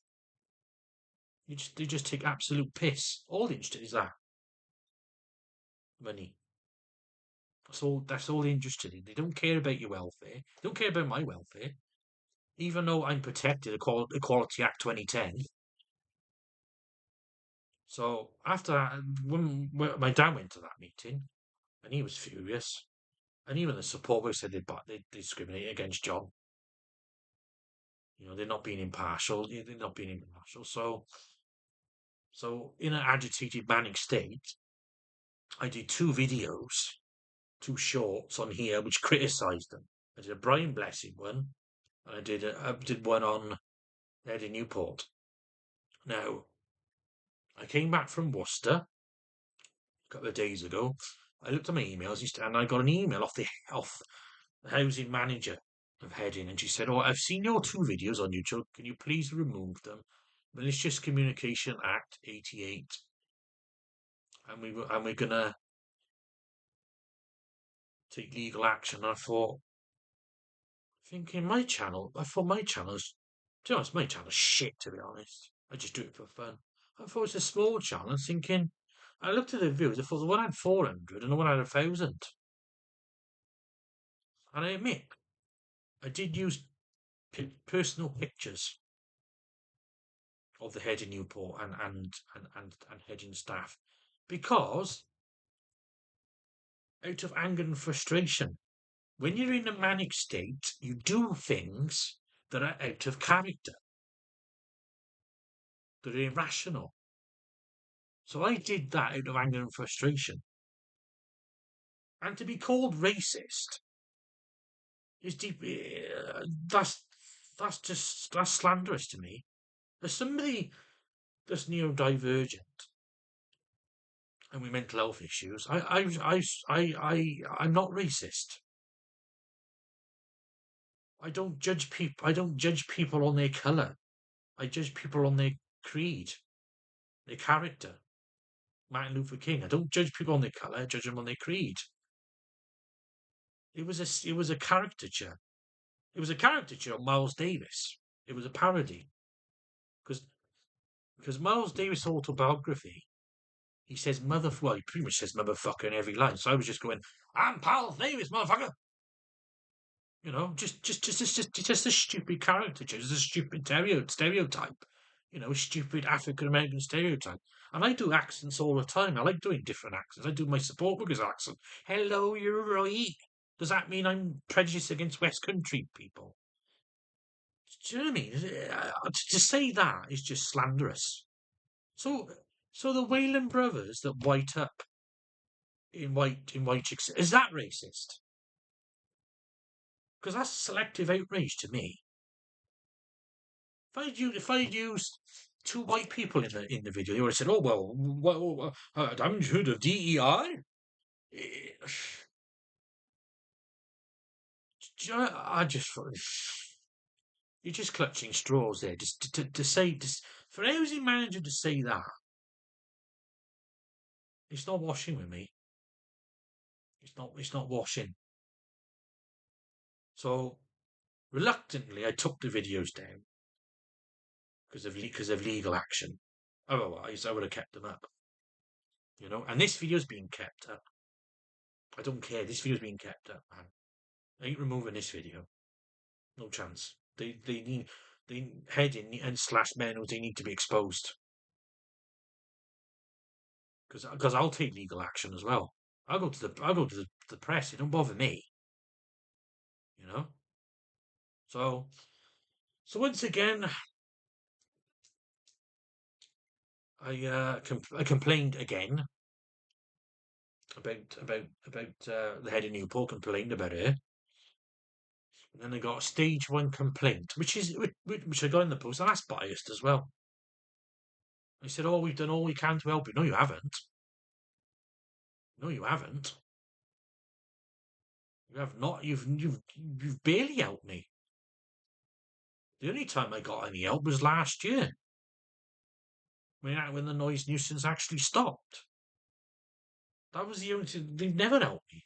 [SPEAKER 1] They just take absolute piss. All they're interested is that money. That's all they're interested in. They don't care about your welfare. They don't care about my welfare. Even though I'm protected, Equality Act 2010. So after that, when my dad went to that meeting, and he was furious, and even the support group said they discriminate against John. They're not being impartial. They're not being impartial. So in an agitated manic state, I did two videos, two shorts on here which criticised them. I did a Brian Blessing one, and I did one on Eddie Newport. Now, I came back from Worcester a couple of days ago. I looked at my emails and I got an email off the housing manager of Hedyn, and she said, "Oh, I've seen your two videos on YouTube. Can you please remove them? Malicious Communication Act 88, and we're gonna take legal action." And I thought, thinking I thought my channel's, to be honest, my channel's shit. To be honest, I just do it for fun. I thought it's a small channel. I'm thinking, I looked at the views. I thought the one had 400 and the one had 1,000. And I admit, I did use personal pictures of the head in Newport and Hedyn staff because out of anger and frustration. when you're in a manic state, you do things that are out of character, that are irrational. So I did that out of anger and frustration. And to be called racist is deep. That's slanderous to me. As somebody that's neurodivergent and with mental health issues, I'm not racist. I don't judge people. I don't judge people on their colour. I judge people on their creed, their character. Martin Luther King. I don't judge people on their colour. I judge them on their creed. It was a caricature. It was a caricature of Miles Davis. It was a parody because Miles Davis' autobiography, he says well, he pretty much says motherfucker in every line. So I was just going, I'm Miles Davis, motherfucker. You know, just a stupid caricature, just a stupid stereotype. You know, a stupid African American stereotype. And I do accents all the time. I like doing different accents. I do my support workers accent. Hello, you're right. Does that mean I'm prejudiced against West Country people? Do you know what I mean? To say that is just slanderous. So, so the Wayland brothers that white up in white chicks, is that racist? Because that's selective outrage to me. If I'd used two white people in the video, they would have said, "Oh well, haven't you heard of DEI?" I just thought you're just clutching straws there. Just to say, just for a housing manager to say that, it's not washing with me. It's not washing. So reluctantly, I took the videos down because of legal action. Otherwise, I would have kept them up. You know, and this video's being kept up. I don't care. This video's being kept up, man. I ain't removing this video. No chance. They need Hedyn and slash Menos, they need to be exposed because I'll take legal action as well. I'll go to the press. It don't bother me. You know. So once again, I complained again about the head of Newport. Complained about her. And then I got a stage 1 complaint, which I got in the post, and that's biased as well. I said, "Oh, we've done all we can to help you." No, you haven't. No, you haven't. You have not. You've barely helped me. The only time I got any help was last year, when the noise nuisance actually stopped. That was the only. They've never helped me.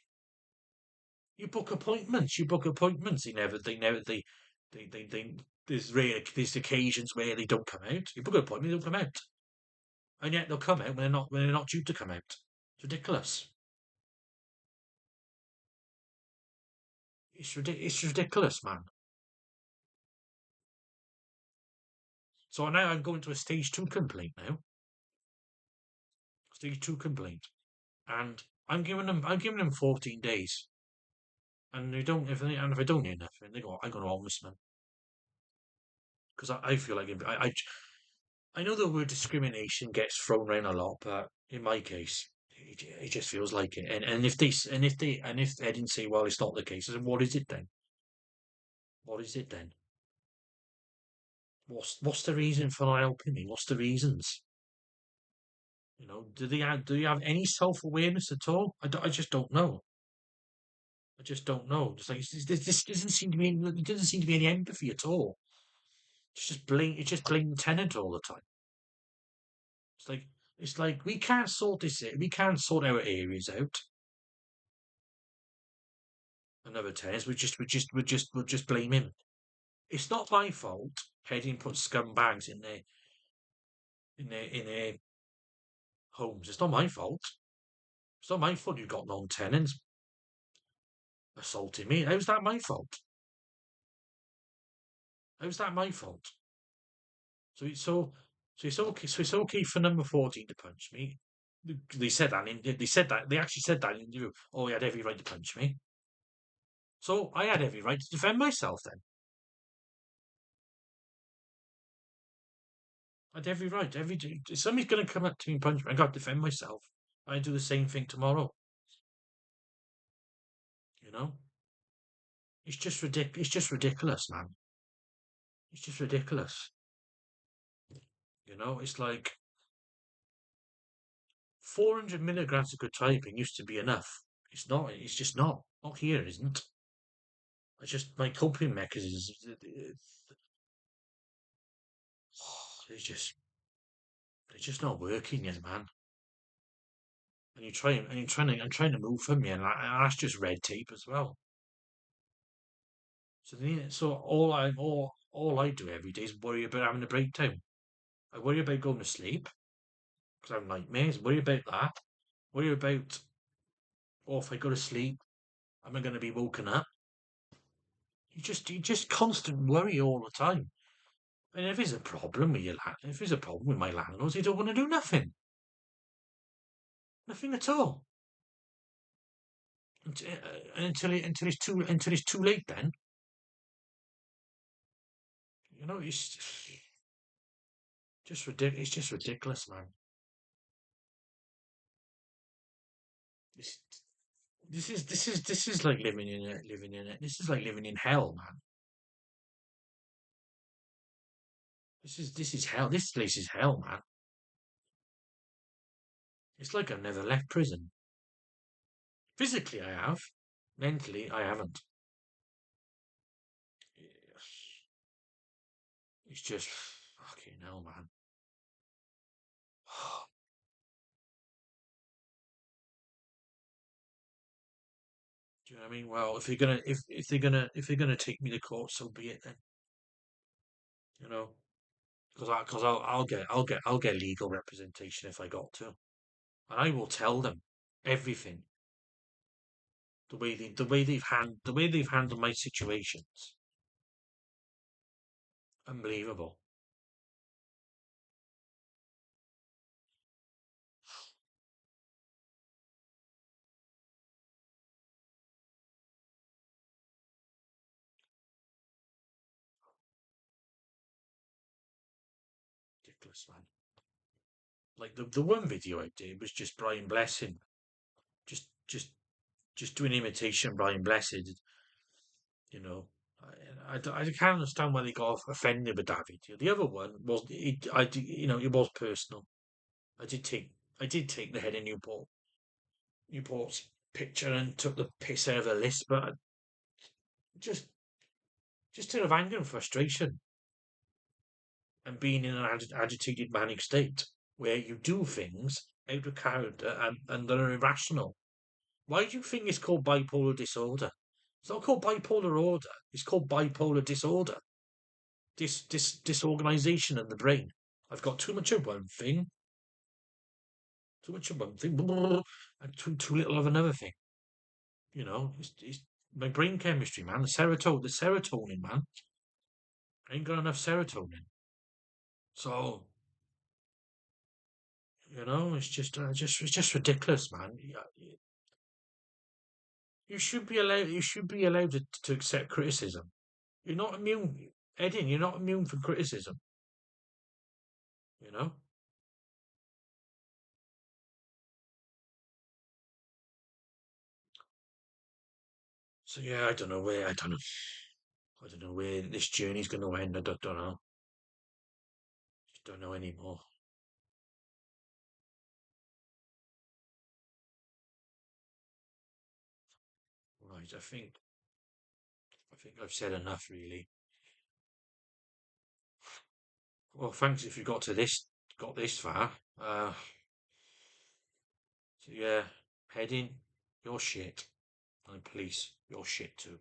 [SPEAKER 1] You book appointments. You book appointments. They. There's occasions where they don't come out. You book an appointment, they don't come out, and yet they'll come out when they're not due to come out. It's ridiculous. It's ridiculous, man. So now I'm going to a stage 2 complaint now. Stage 2 complaint, and I'm giving them 14 days, and they don't. If I don't hear nothing, they go. I'm going to ombudsman because I feel like I know the word discrimination gets thrown around a lot, but in my case, it just feels like it. And if they didn't say, well, it's not the case, then what is it then? What is it then? What's the reason for not helping me? What's the reasons? You know, do you have any self awareness at all? I just don't know. I just don't know. Just like this doesn't seem to be. There doesn't seem to be any empathy at all. It's just blatant tenant all the time. It's like we can't sort this out. We can't sort our areas out. Another tenant. We'll just blame him. It's not my fault. Hedyn put scumbags in their homes. It's not my fault. It's not my fault you got non-tenants assaulting me. How's that my fault? How's that my fault? So it's so so it's okay. So it's okay for number 14 to punch me. They said that. They actually said that in the interview. Oh, he had every right to punch me. So I had every right to defend myself then. I had every right. If somebody's going to come up to me and punch me, I got to defend myself. I do the same thing tomorrow. You know, it's just ridiculous. It's just ridiculous, man. It's just ridiculous. It's like 400 milligrams of good typing used to be enough. It's not. It's just not. Not here, isn't. It's just my coping mechanisms. It's just. It's just not working yet, man. And I'm trying to move from you, and that's just red tape as well. So all I do every day is worry about having a breakdown. I worry about going to sleep because I have nightmares. Worry about that. Worry about, if I go to sleep, am I going to be woken up? You just constant worry all the time. And if there's a problem with if there's a problem with my landlords, they don't want to do nothing, nothing at all. Until it's too late. Then it's just ridiculous. It's just ridiculous, man. This this is like living in it. This is like living in hell, man. This is hell. This place is hell, man. It's like I've never left prison. Physically, I have. Mentally, I haven't. It's just fucking hell, man. Do you know what I mean? Well, if they're gonna take me to court, so be it then. You know, because I'll get legal representation if I got to, and I will tell them everything. The way they've handled my situations, unbelievable. Ridiculous, man. Like the one video I did was just Brian Blessing, just just just doing imitation Brian Blessed. You know, I can't understand why they got offended with that video. The other one was it was personal. I did take I did take the head of Newport's picture and took the piss out of the list, but just just out of anger and frustration and being in an agitated manic state where you do things out of character and that are irrational. Why do you think it's called bipolar disorder? It's not called bipolar order. It's called bipolar disorder. Disorganization of the brain. I've got too much of one thing, and too little of another thing. It's my brain chemistry, man. The serotonin, man. I ain't got enough serotonin. So it's just ridiculous, man. You should be allowed to accept criticism. You're not immune, Edin. You're not immune from criticism. You know. So yeah, I don't know where this journey's going to end. I don't know. Just don't know anymore. Right. I think I've said enough, really. Well, thanks if you got this far. So yeah, Heading, you're shit, and police, you're shit too.